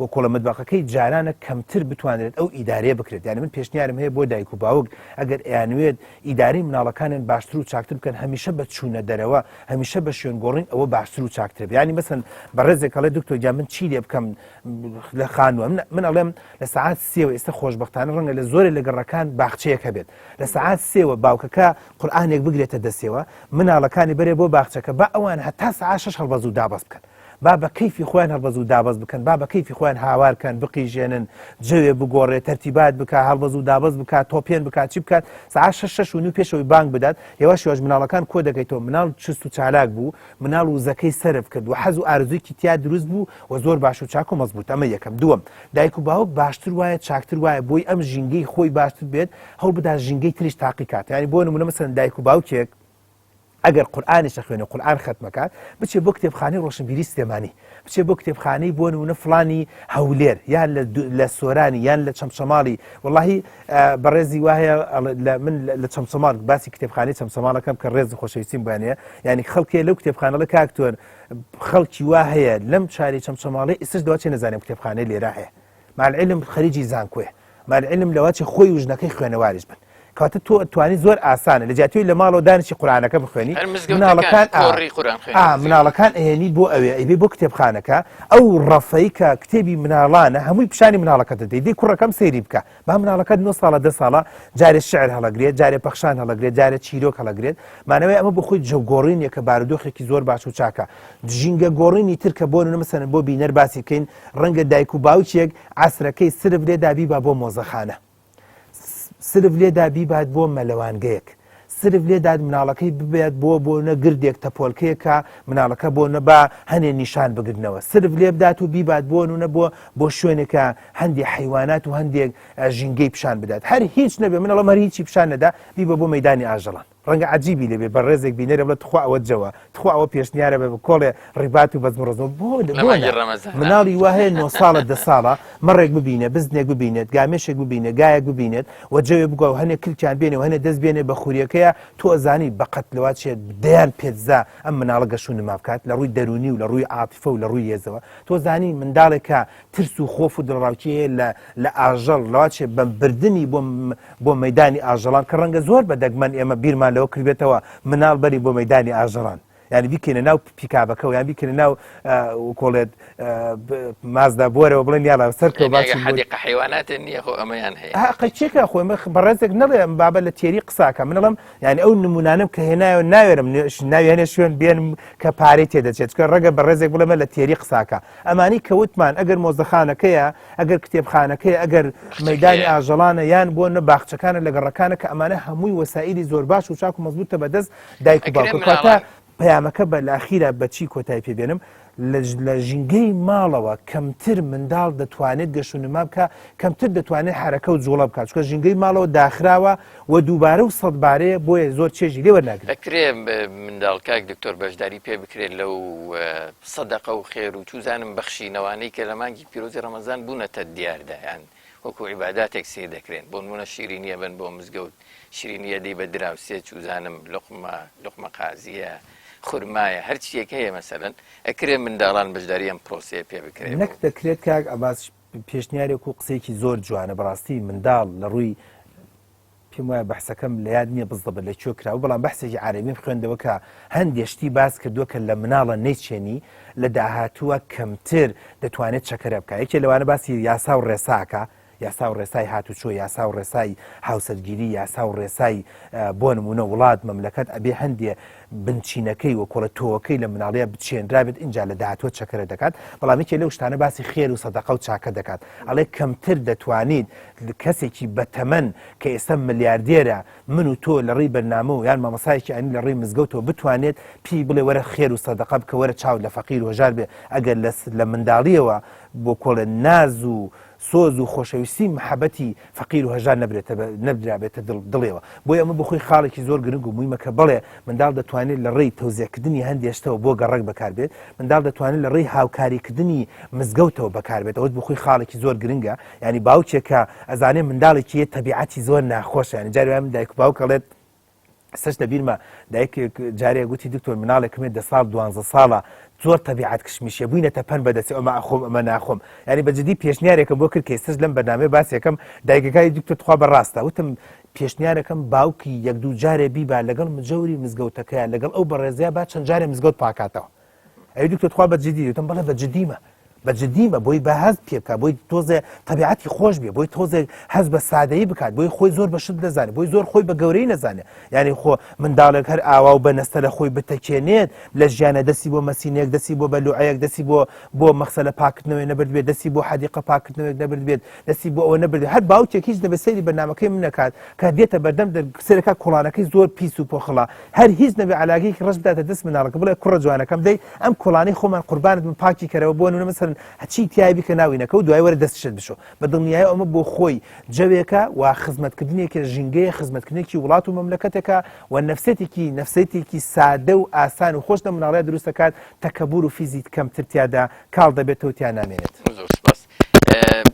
Speaker 2: و کۆڵە مەتبەقەکەی جارانە کەمتر بتوانێت ئەو ئیدارەیە بکرێت یعنی من پێشنیارم هەیە بۆ دایک و باوک ئەگەر ئەیانوێت ئیداری مناڵەکانیان باشتر و چاکتر بکەن هەمیشە بە چوونە دەرەوە هەمیشە بە شوێنگۆڕین ئەوە باشتر و چاکتر بێت ینی مەسەن بەڕێزێک ئەڵێ دکتۆر گیان من چی لێ بکەم لە خانووە من ئەڵێم لە سەعات 3 ئێستا خۆشبەختانە ڕەنگە لە زۆرێک لە گەڕەکان باخچەیەکە بێت لە سەعات 3 باوکەکە قورئانێک بگرێتە دەستێەوە مناڵەکانی بەرێ بۆ باخچەکە با ئەوان هەتا سەعات 6 هەڵبەز و دابەز بکەن با بە کەیفی خۆیان هەڵبەز و دابەز بکەن با بە کەیفی خۆیان هاوارکەن بقیژێنن جەوێ بگۆڕێت تەرتیبات بکات هەڵبەز و دابەز بکات تۆپێن بکات چی بکات سەعات 6 و 9 پێشەوەی بانگ بدات یەوەش یۆژ مناڵەکان کۆ دەکەیتەوە مناڵ چست و چالاک بوو مناڵ و زەکەی سەرف کرد و حەز و ئارزوویکی تیا دروست بوو و زۆر باش و چاک و مەزبوط ئەمە یەکەم دووەم دایک و باوک باشتر وایە چاکتر وایە بۆی ئەم ژینگەی خۆی باشتر بێت هەوڵ بدات ژینگەی تریش تاقیکات ینی بۆ نمونە مەسەلەن دایک و باوکێک ئەگەر قورئانیش خوێنێ قورئان ختمەکات بچێ بۆ کتێبخانەی ڕۆشنبیری سلێمانی بچێ بۆ کتێبخانەی بۆ نمونە فڵانی هەولێر یان لە سۆرانی یان لە چەمچەماڵی وەڵاهی بەڕێزی وایە من لە چەمچەماڵ باسی کتێبخانەی چەمچەماڵەکەم کە ڕێزی خۆشەویستیم بوانەیە یعنی خەڵکێ لەو کتێبخانەڵە کاکتۆر خەڵکی وا هەیە لەم چاری چەمچەماڵی ئێستش دەوا چێ نەزانێم کتێبخانەی لێرە هەیە مع العلم خەریجی زانکۆیە مع العلم لەوا چێ خۆی و ژنەکەی خوێنەواریش بن کاتە تۆ توانی زۆر ئاسانە لە جیاتوی لە ماڵەوە دانیشی قورآنەکە بخوێنی مناڵەکان ئەهێنی بۆ ئەوێ ئەیبێ بۆ کتێبخانەکە ئەو ڕەفەی کە کتێبی مناڵانە هەمووی پیشانی مناڵەکەت دەدەی دی کوڕەکەم سەیری بکە با مناڵەکەت 9 ساڵە 10 ساڵە جارێ شعر هەڵەگرێت جارێ پەخشان هەڵەگرێت جارێ چیرۆک هەڵەگرێت مانەوەی ئەمە بۆ خۆی جەوگۆڕینێک کە بارودۆخێکی زۆر باش و چاکە ژینگە گۆڕینی ترکە بۆ مەسەن بۆ بینەر باسی بکەین ڕەنگە دایک و باوچێک عسرەکەی سرف لێدا بیبا بۆ مۆزەخانە سرف لێدا بیبات بۆ مەلەوانگەیەک سرف لێداد مناڵەکەی ببێت بۆ نەگردێک تەپۆلکەیەکە مناڵەکە بۆ نەبا هەنێ نیشان بگرنەوە سرف لێ بدات و بیبات بۆ نونە بۆ شوێنێکە هەندێک حیوانات و هەندێک ژینگەی پیشان بدات هەر هیچ نەبێ منەڵە مەری هیچی پیشان نەدا بیبە بۆ مەیدانی ئاژەڵان ڕەنگە عجیبی لێبێ بە ڕێزێک بینێرە بڵێت تخواوە جەوە تخواوە پێشنیارە بە کۆڵێ ڕیبات و بەزمڕۆزەوە بۆ مناڵی وهەیە 9 ساڵە 10 ساڵە مەڕێک ببینێ بزنێک ببینێت گامێشێک ببینێت گایەک ببینێت و جەوێ بگە و هەنێک کلکیان بێنێ و هەنێ دەست بێنێ بە خوریەکەیە تۆ ئەزانی بەقەت لەوات چێت دەیان پێتزا ئەم مناڵە گەشو نما بکات لە ڕووی دەرونی و لە ڕووی عاتیفە و لە ڕووی هێزەوە تۆ زانی منداڵێکە ترس و خۆف و دڵڕاوکیەیە لە ئاژەڵ لەوات چێت بە بردننی بۆ مەیدانی ئاژەڵان کە ڕەنگە زۆر بە دەگمەن ئێمە بیرمان لەوە کردێتەوە مناڵ بەری بۆ مەیدانی ئاژەڵان یعنی بیکەنە ناو پیکابەکە و یان بیکەنە ناو کۆڵێت مازدا بۆرەوە بڵێن یاڵا سەرکە
Speaker 1: حدیقە حیوانات نییە خۆ ئەمەیان هەیە
Speaker 2: قەچێکە خۆی بەڕێزێک نەڵێ بابە لە تێری قساکە منەڵم یعنی ئەو نمونانم کە هێنایەوە ناوێرم ناوێنێ شوێن بێنم کە پارەی تێدەچێت چکە ڕەگە بەڕێزێک بڵێمە لە تێری قساکە ئەمانی کەوتمان ئەگەر مۆزەخانەکەیە ئەگەر کتێبخانەکەیە ئەگەر مەیدانی ئاژەڵانە یان بۆ نە باخچەکانە لە گەڕەکانە کە ئەمانە هەمووی وەسائلی زۆر باش و چاک و مەزبوطە بەدەست دایک و باوکە پەیامەکە بە لەخیرە بەچی کۆتایی پێبێنم لە ژینگەی ماڵەوە کەمتر منداڵ دەتوانێت گەشونما بکە کەمتر دەتوانێت حرەکە و جوڵە بکات چکە ژینگەی ماڵەوە داخراوە و دووبارە و سەدبارەیە بۆیە زۆر چێژی لێ وەرناگرێت
Speaker 1: ئەکرێ منداڵکاک دکتۆر بەشداری پێ بکرێت لەو سەدەقە و خێر و چوزانم بەخشینەوانەی کە لە مانگی پیرۆزی ڕەمەزان بوونەتە دیاردایان وەکو عیباداتێک سێ دەکرێن بۆ نمونە شیرینیە بن بۆ مزگەوت شیرینیە دەی بە دراوسێ چوزانم لقمە قازیە خورمایە هەرچیەک هەیە مەسەلەن ئەکرێ منداڵان بەشداری ئەم پرۆسەیە پێ بکرێت
Speaker 2: نەک دەکرێت کاک ئەباس پێشنیارێک و قسێکی زۆر جوانە بەڕاستی منداڵ لە ڕووی پێم وایە بەحسەکەم لە یاد نییە بزدەبە لە کوێ کراوە بەڵام بەحسێکی عەرەبیم خوێندەوە کە هەندێشتی باس کردووە کە لە مناڵە نەیچێنی لە داهاتووە کەمتر دەتوانێت چەکەرە بکە یەکێ لەوانە باسی یاسا و ڕێساکە یاسا و ڕێسای هاتوچۆ یاسا و ڕێسای هاوسەرگیری یاسا و ڕێسای بۆ نمونە وڵات مەملەکەت ئەبێ هەندێ بنچینەکەی و کۆڵە تۆوەکەی لە مناڵەیە بچێنرابێت اینجا لە داهاتوە چەکەرە دەکات بەڵامێکی لەو شتانە باسی خێر و سەدەقە و چاکە دەکات ئەڵێ کەمتر دەتوانیت کەسێکی بەتەمەن کە ئێستا ملیاردێرە من و تۆ لە ڕێی بەرنامە و یان مامەسایەکی ئەنی لە ڕێی مزگەوتەوە بتوانێت پێی بڵێ وەرە خێر و سەدەقە بکە وەرە چاو لە فەقیر و هەژار بێ ئەگەر لە منداڵیەوە بۆ کۆڵە ناز و سۆز و خۆشەویستی محەبەتی فەقیر و هەژار نەبرابێتە دڵێەوە بۆی ئەمە بخۆی خاڵێکی زۆر گرنگ و مویمە کە بڵێ منداڵ دەتوانێت لە ڕێی تەوزیەکردنی هەندێشتەوە بۆ گەڕک بەکاربێت منداڵ دەتوانێت لە ڕێی هاوکاریکردنی مزگەوتەوە بەکاربێت ئەوەت بخۆی خاڵێکی زۆر گرنگە ینی باوچێکە ئەزانێ منداڵێکی یە تەبیعەتی زۆر ناخۆشە ینی جاری من دایک و باوکەڵێت سەش لە بیرمە دایک جارێک گوتی دکتۆر مناڵێکمێ 10 ساڵ 12 ساڵە زۆر تەبیعەت کشمیشە بووینەتە پەن بەدەستی ئەمە ئەخۆم ئەمە ناخۆم ینی بەجددی پێشنیارێکە بۆ کرد کە ئێستش لەم بەنامێ باسیەکەم دایکەکانی دکتۆر تخوا بەڕاستە وتم پێشنیارەکەم باوکی یەک دوو جارێ بیبا لەگەڵ مجەوری مزگەوتەکەیە لەگەڵ ئەو بەڕێزەیە با چەند جارێ مزگەوت پاکاتەوە ئەوی دکتۆر تخوا بەجددی وتم بەڵێ بەجددیمە بەجددیمە بۆی بە هەز پێ بکات بۆی تۆزێ تەبیعەتی خۆش بێ بۆی تۆزێک هەز بە سادەیی بکات بۆی خۆی زۆر بەشت دەزانێت بۆی زۆر خۆی بە گەورەی نەزانێت یعنی خۆ منداڵێک هەر ئاوا و بەنەستە لە خۆی بتەکێنێت لە ژیانە دەستی بۆ مەسینێک دەستی بۆ بەلوعەیەک دەستی بۆ مەخسەلە پاکردنەوەی نەبرد بێت دەستی بۆ حەدیقە پاکردنەوەیک نەبرد بێت دەستی بۆ ئەوە نەبرد هەر باوکێک هیچ دەبێت سەیری بەرنامەکەی من نەکات کە دێتە بەردەم سەرەکە کۆڵانەکەی زۆر پیس و پۆخڵا هەر هیچ نەبێ علاگەیەکی ڕەش بداتە دەست مناڵەکە بڵێ کوڕە جوانەکەم دەی ئەم کۆڵانەی خۆمان قوربانت من پاکی کەرەوە بۆ نمونە مەسەڵەن هەچی تیای بیکە ناوینەکە و دوای وەرە دەستشت بشۆ بە دڵنیایی ئەمە بۆ خۆی جەوێکە و خزمەتکردنێکی ژینگەیە خزمەتکردنێکی وڵات و مەملەکەتێکە و نەفسێتێکی سادە و ئاسان و خۆش لە مناڵەیە دروست دەکات تەکەبور و فیزیت کەمتر تیادا کاڵ دەبێتەوە تیان نامێنێت
Speaker 1: زۆر سپاس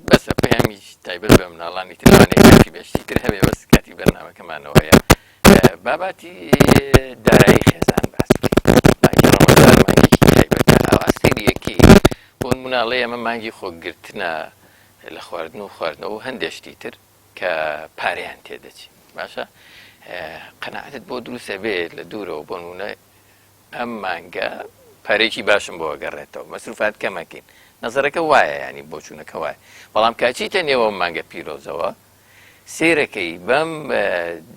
Speaker 1: بەسە پەیامی تایبەت بە مناڵانی ترانێک کاتی بەشتی تر هەبێ بەس کاتی بەرنامەکەمانەوە هەیە باباتی دارایی خێزان باس مانگی ڕەمەزان مانگێکی تایبەتە ئەوا سەیریەکی بۆ مناڵەیە ئەمە مانگی خۆگرتنە لە خواردن و خواردنەوە و هەندێشتی تر کە پارەیان تێدەچێت باشە قەناعەتت بۆ دروستە بێت لە دوورەوە بۆ نمونە ئەم مانگە پارێکی باشم بۆ گەڕێتەوە مەسروفات کەمەکەین نەزەرەکە وایە ینی بۆ چوونەکە وایە بەڵام کاچیتە نێوە مانگە پیرۆزەوە سیرەکەی بەم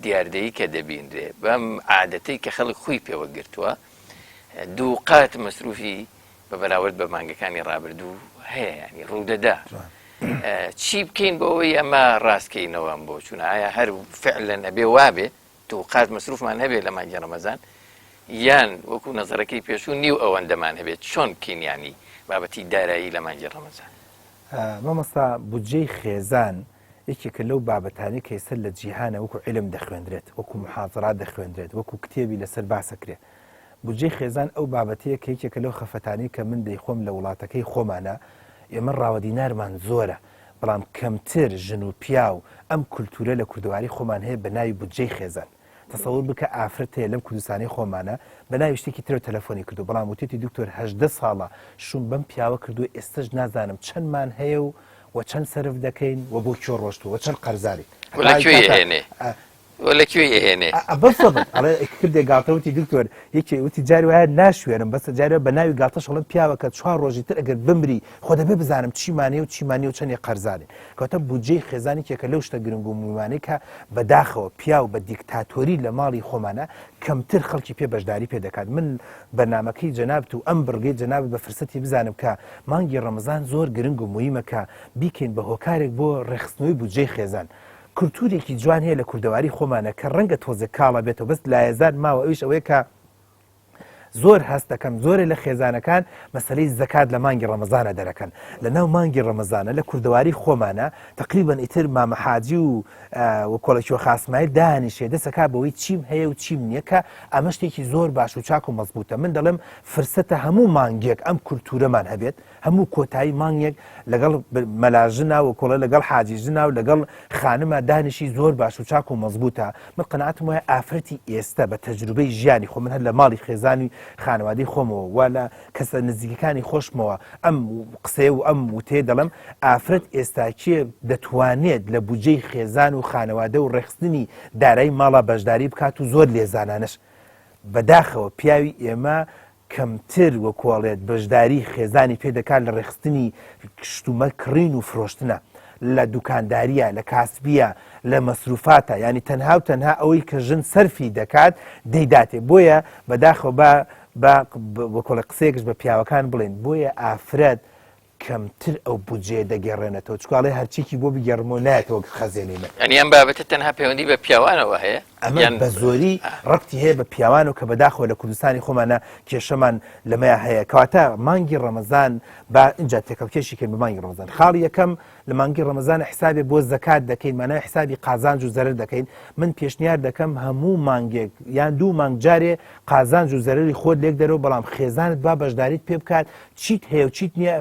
Speaker 1: دیاردەیی کە دەبیندرێ بەم عادەتەی کە خەڵک خۆی پێوە گرتووە دوو قات مەسروفی بە بەراورد بە مانگەکانی ڕابردوو هەیە ینی ڕوودەدا چی بکەین بۆەوەی ئەمە ڕاستکەینەوەم بۆ چوونە ئایا هەر فعلەن ئەبێ وابێ دوو قات مەسروفمان هەبێت لە مانگی ڕەمەزان یان وەکو نەزەرەکەی پێشوو نیو ئەوەندەمان هەبێت چۆن بکەینیانی بابەتی دارایی لە مانگی ڕەمەزان
Speaker 2: مامۆستا بودجەی خێزان یەکێکە لەو بابەتانی کە ئێستا لە جیهانە وەکو عیلم دەخوێندرێت وەکو محاضرات دەخوێندرێت وەکو کتێبی لەسەر باسەکرێ بودجەی خێزان ئەو بابەتەیە کە یەکێکە لەو خەفەتانی کە من دەیخۆم لە وڵاتەکەی خۆمانە ئێمە ڕاوەدینارمان زۆرە بەڵام کەمتر ژن و پیا و ئەم کولتورە لە کوردەواری خۆمان هەیە بە ناوی بودجەی خێزان تەسەوور بکە ئافرەت هەیە لەم کوردستانی خۆمانە بە ناوی شتێکی ترە تەلەفۆنی کردو بەڵام وتێتی دکتۆر 18 ساڵە شوم بەم پیاوە کردو ئێستش نازانم چەندمان هەیە و چەند سرف دەکەین و بۆ کێ ڕۆشتووە و چەند قەرزاری
Speaker 1: لەکوێ هێنێ لەکوێ هێنێ
Speaker 2: کردێ گاتەوتی دکتۆر یەکێ وتی جاری وایە ناشوێنم بەسە جارە بە ناوی گاتەش هەڵم پیاوەکە 4 ڕۆژی تر ئەگەر بمری خۆ دەبێ بزانم چیمانێ و چیمانی و چەندی قەرزانێ کەواتە بودجەی خێزانی کێکە لەو شتە گرنگ و مومانەی کە بەداخەوە پیا و بە دیکتاتۆری لە ماڵی خۆمانە کەمتر خەڵکی پێ بەشداری پێ دەکات من بەنامەکەی جەنابەت و ئەم بڕگەی جەنابەت بە فرسەتی بزانم کە مانگی ڕەمەزان زۆر گرنگ و موهیمە کە بیکەین بە هۆکارێک بۆ ڕێخستنەوەی بودجەی خێزان کولتورێکی جوان هەیە لە کوردەواری خۆمانە کە ڕەنگە تۆزە کاڵە بێتەوە بەست لایەزار ماوە ئەویش ئەوەیە کە زۆر هەست دەکەم زۆرە لە خێزانەکان مەسەلەی زەکات لە مانگی ڕەمەزانە دەرەکەن لە ناو مانگی ڕەمەزانە لە کوردەواری خۆمانە تقریبەن ئیتر مامە حاجی و کۆڵەکیوە خاسمایل دانیشێ دەسەکا بەوەی چیم هەیە و چیم نییە کە ئەمە شتێکی زۆر باش و چاک و مەزبوطە من دەڵێم فرسەتە هەموو مانگێک ئەم کولتورەمان هەبێت هەموو کۆتایی مانگێک لەگەڵ مەلاژنا و کۆڵە لەگەڵ حاجیژنا و لەگەڵ خانمە دانیشی زۆر باش و چاک و مەزبوطە من قەناعەتم وایە ئافرەتی ئێستا بە تەجروبەی ژیانی خۆ من هەر لە ماڵی خێزانی خانوادەی خۆمەوە وا لە کەسە نزیکەکانی خۆشمەوە ئەم قسێ و ئەم وتێ دەڵم ئافرەت ئێستاکیە دەتوانێت لە بودجەی خێزان و خانەوادە و ڕێخستنی دارایی ماڵە بەشداری بکات و زۆر لێزانانش بەداخەوە پیاوی ئێمە کەمتر وە کۆڵێت بەشداری خێزانی پێ دەکات لە ڕێخستنی شتومە کڕین و فرۆشتنە لە دوکانداریە لە کاسبیە لە مەسروفاتە ینی تەنها و تەنها ئەوەی کە ژن سەرفی دەکات دەیداتێ بۆیە بەداخەوە بە کۆڵە قسێکش بە پیاوەکان بڵێن بۆیە ئافرەت کەمتر ئەو بودجێ دەگەڕێنێتەوە چکاڵێ هەرچێکی بۆ بگەڕمەوە نایەتەوە خەزێنینە
Speaker 1: ئەنی ئەم بابەتە تەنها پەیوەندی بە پیاوانەوە هەیە
Speaker 2: ئەمە بە زۆری ڕەبتی هەیە بە پیاوان و کە بەداخەوە لە کوردستانی خۆمانە کێشەمان لەمەیە هەیە کەواتە مانگی ڕەمەزان با اینجا تێکەڵکێشیکەین بە مانگی ڕەمەزان خاڵی یەکەم لە مانگی ڕەمەزان حسابێ بۆ زەکات دەکەین مانای حسابی قازانج و زەرر دەکەین من پێشنیار دەکەم هەموو مانگێک یان دوو مانگ جارێ قازانج و زەرری خۆت لێک دەرەوە بەڵام خێزانت با بەشداریت پێ بکات چیت هەیە و چیت نییە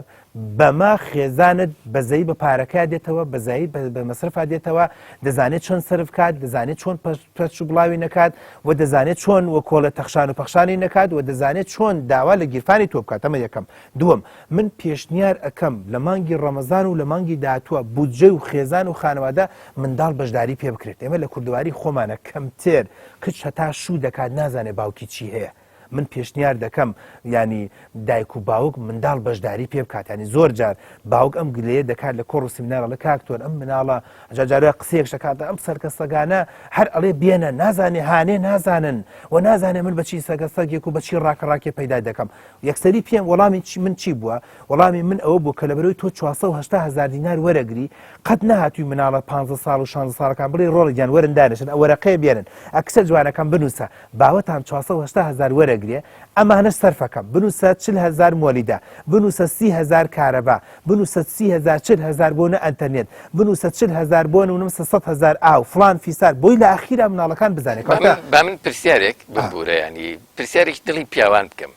Speaker 2: بەما خێزانت بەزەی بە پارەکە دێتەوە بەزایی بە مەسرفا دێتەوە دەزانێت چۆن سرف کات دەزانێت چۆن پەچ و بڵاوی نەکات و دەزانێت چۆن وە کۆڵە تەخشان و پەخشانی نەکات و دەزانێت چۆن داوا لە گیرفانی تۆ بکات ئەمە یەکەم دووەم من پێشنیار ئەەکەم لە مانگی ڕەمەزان و لە مانگی داهاتووە بودجە و خێزان و خانەوادە منداڵ بەشداری پێ بکرێت ئێمە لە کوردەواری خۆمانە کەمتر کچ هەتا شوو دەکات نازانێت باوکی چی هەیە من پێشنیار دەکەم ینی دایک و باوک منداڵ بەشداری پێ بکات ینی زۆر جار باوک ئەم گلەیە دەکات لە کۆڕ و سیمینارە لە کاکتۆر ئەم مناڵە جارجارە قسەیەک شکاتە ئەم سەرکەسەگانە هەر ئەڵێ بێنە نازانێ هانێ نازانن و نازانێ من بەچی سەگەسەگێک و بەچی ڕاکەڕاکێ پەیدا دەکەم یەکسەری پێم وەڵامی من چی بووە وەڵامی من ئەوە بوو کە لەبەرەوەی تۆ 480,000 دینار وەرەگری قەت نهاتووی مناڵە 15 ساڵ و 16 ساڵەکان بڵێ ڕۆڵێکیان وەرن دانیشن ئەو وەرەقەیە بێنن ئەکسەر جوانەکان بنووسە باوەتان 480,000 وەرەگرێ ئەمانە سەرفەکەم بنووسە 40,000 مۆلیدا بنووسە 30,000 کارەبا بنووسە 30,000 40,000 بۆ نە ئەنتەرنێت بنووسە 40,000 بۆ نمسە 100,000 ئاو فلان فیسار بۆی لە ئاخیرا مناڵەکان بزانێت
Speaker 1: با من پرسیارێک ببوورە ینی پرسیارێک دڵی پیاوان بکەم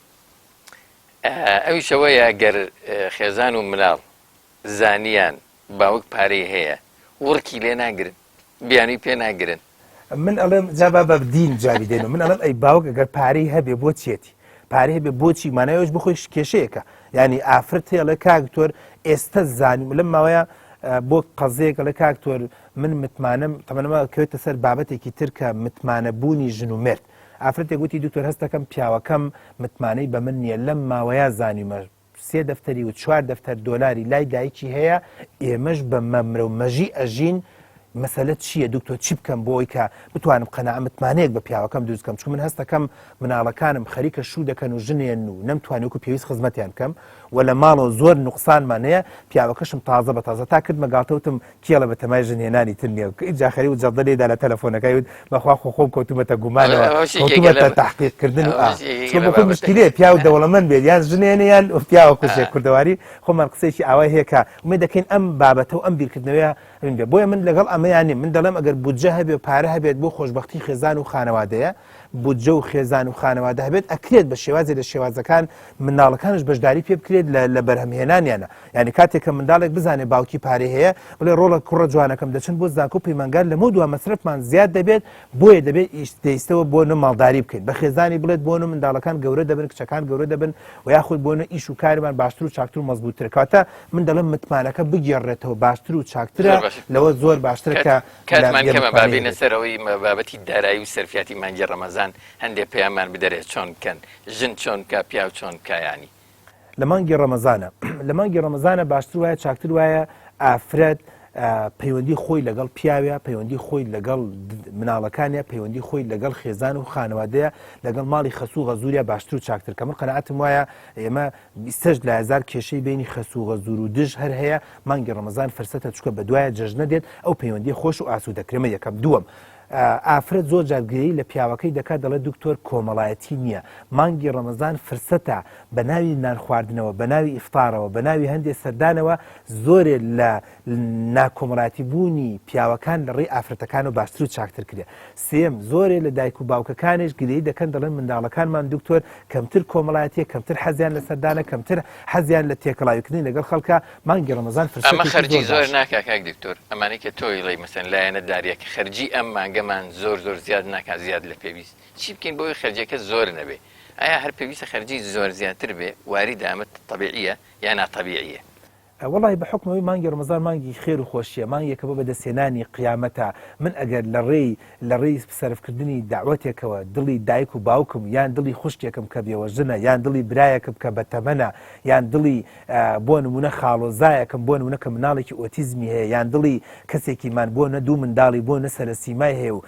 Speaker 1: ئەویشەوەیە گەر خێزان و مناڵ زانیان باوک پارەی هەیە وڕکی لێ ناگرن بیانی پێ ناگرن
Speaker 2: من ئەڵێم جابا بە دین جاوی دێنەوە من ئەڵم ئەی باوک ئەگەر پارەی هەبێ بۆ چێتی پارەی هەبێ بۆچی مانایۆش بخۆی کێشەیەکە ینی ئافرەت هێڵە کاکتۆر ئێستا زانیم لەم ماوەیە بۆ قەزەیەک لە کاکتۆر من متمانم تەمەنەوە کەوێتە سەر بابەتێکی تر کە متمانە بوونی ژن و مرد ئافرەتێک گوتی دکتۆر هەستەکەم پیاوەکەم متمانەی بە من نییە لەم ماوەیە زانیمە 3 دەفتەری و 4 دەفتەر دۆلاری لای دایکی هەیە ئێمەش بە مەمرە و مەژی ئەژین مەسەلە چییە دکتۆر چی بکەم بۆی کە بتوانم قەناعەتمانەیەک بە پیاوەکەم دروست بکەم چون من هەستەکەم مناڵەکانم خەریکە شوو دەکەن و ژنێن و نەمتوانی وەکو پێویست خزمەتیان بکەم و لە ماڵەوە زۆر نوقسانمان هەیە پیاوەکەشم تازە بە تازە تا کردمە گاڵتەوتم کێڵە بە تەمای ژنێنانی تر نییە جاخەری و جەڵدە لێدا لە تەلەفۆنەکەی وت بەخوا خۆم کەوتومەتە گومانەوە کەوتومەتە تەحقیقکردن و بۆ مشکلەیە پیا و دەوڵەمەند بێت یان ژنێنیان و پیاوە کوشێک کوردەواری خۆمان قسەیەکی ئاوای هەیە کە ومێ دەکەین ئەم بابەتە و ئەم بیرکردنەوەیە بێ بۆیە من لەگەڵ ئەمەیانی من دەڵێم ئەگەر بودجە هەبێ پارە هەبێت بۆ خۆشببختی خێزان و خانەوادەیە بودجە و خێزان و خانەوادە هەبێت ئەکرێت بە شێوازێ لە شێوازەکان مناڵەکانش بەشداری پێ بکرێت لە بەرهەمهێنانیانە یعنی کاتێک کە منداڵێک بزانێ باوکی پارێ هەیە بڵێ ڕۆڵە کوڕە جوانەکەم دەچن بۆ زانکۆ پەیمانگار لەمە دووە مەسرفمان زیاد دەبێت بۆیە دەبێت دەیستەوە بۆ ماڵداری بکەین بە خێزانی بڵێت بۆ منداڵەکان گەورە دەبن کچەکان گەورە دەبن و یاخود بۆ ئیش و کارمان باشتر و چاکتر و مەزبوطتر کاتە من دەڵێم متمانەکە بگێڕێتەوە باشتر و چاکترە لەوە زۆر باشترە کە
Speaker 1: کاتمان کەمە بابینە سەرەوەی بابەتی دارایی و سەرفیاتی مانگی ڕەمەزان هەندێک پەیامان بدەرێت چۆن بکەن ژن چۆن کا پیا و چۆن کایانی
Speaker 2: لە مانگی ڕەمەزانە لە مانگی ڕەمەزانە باشتر وایە چاکتر وایە ئافرەت پەیوەندی خۆی لەگەڵ پیاوە پەیوەندی خۆی لەگەڵ مناڵەکانە پەیوەندی خۆی لەگەڵ خێزان و خانەوادەیە لەگەڵ ماڵی خەسوو غەزووریا باشتر و چاکتر کە من قەنەعەتم وایە ئێمە 20 لە هزار کێشەی بینی خەسوو غەزوور و دژ هەر هەیە مانگی ڕەمەزان فرسەتە چکە بە دوایە جەژنە دێت ئەو پەیوەندی خۆش و ئاسوودەکرێمە یەکەم دووەم ئافرەت زۆر جارگیری لە پیاوەکەی دەکات دەڵێت دکتۆر کۆمەڵایەتی نییە مانگی ڕەمەزان فرسەتە بە ناوی نان خواردنەوە بە ناوی ئیفطارەوە بە ناوی هەندێک سەردانەوە زۆرێ لە ناکۆمەڵایەتی بوونی پیاوەکان لە ڕێی ئافرەتەکان و باشتر و چاکتر کرێ سێم زۆرێ لە دایک و باوکەکانیش گرەی دەکەن دەڵێن منداڵەکانمان دکتۆر کەمتر کۆمەڵایەتیە کەمتر حەزیان لە سەردانە کەمتر حەزیان لە تێکەڵاویکردنی لەگەڵ خەڵکە مانگی ڕەمەزان فرسەت
Speaker 1: ئەمە خەرجی زۆر ناکا کاک دکتۆر ئەمانەی کە تۆی لەی مەسەن لایەنە داریەکە خەرجی ئەم مانگەمان زۆر زیاد ناکات زیاد لە پێویست چی بکەین بۆی خەرجەکە زۆر نەبێ ئایا هەر پێویستە خەرجی زۆر زیاتر بێ واری دامت طبیعیە یان ناتەبیعیە
Speaker 2: وڵی بە حکمەوەی مانگی ڕەمەزان مانگی خێر و خۆشیە مانگێکە بۆ بەدەستێنانی قیامەتە من ئەگەر لە ڕێی سەرفکردنی داوەتێکەوە دڵی دایک و باوکم یان دڵی خوشکێکم کە بێوە ژنە یان دڵی برایەکم کە بەتەمەنە یان دڵی بۆ نمونە خاڵۆزایەکەم بۆ نمونە کە مناڵێکی ئۆتیزمی هەیە یان دڵی کەسێکیمان بۆ نە دوو منداڵی بۆ نەسەرە سیمای هەیە و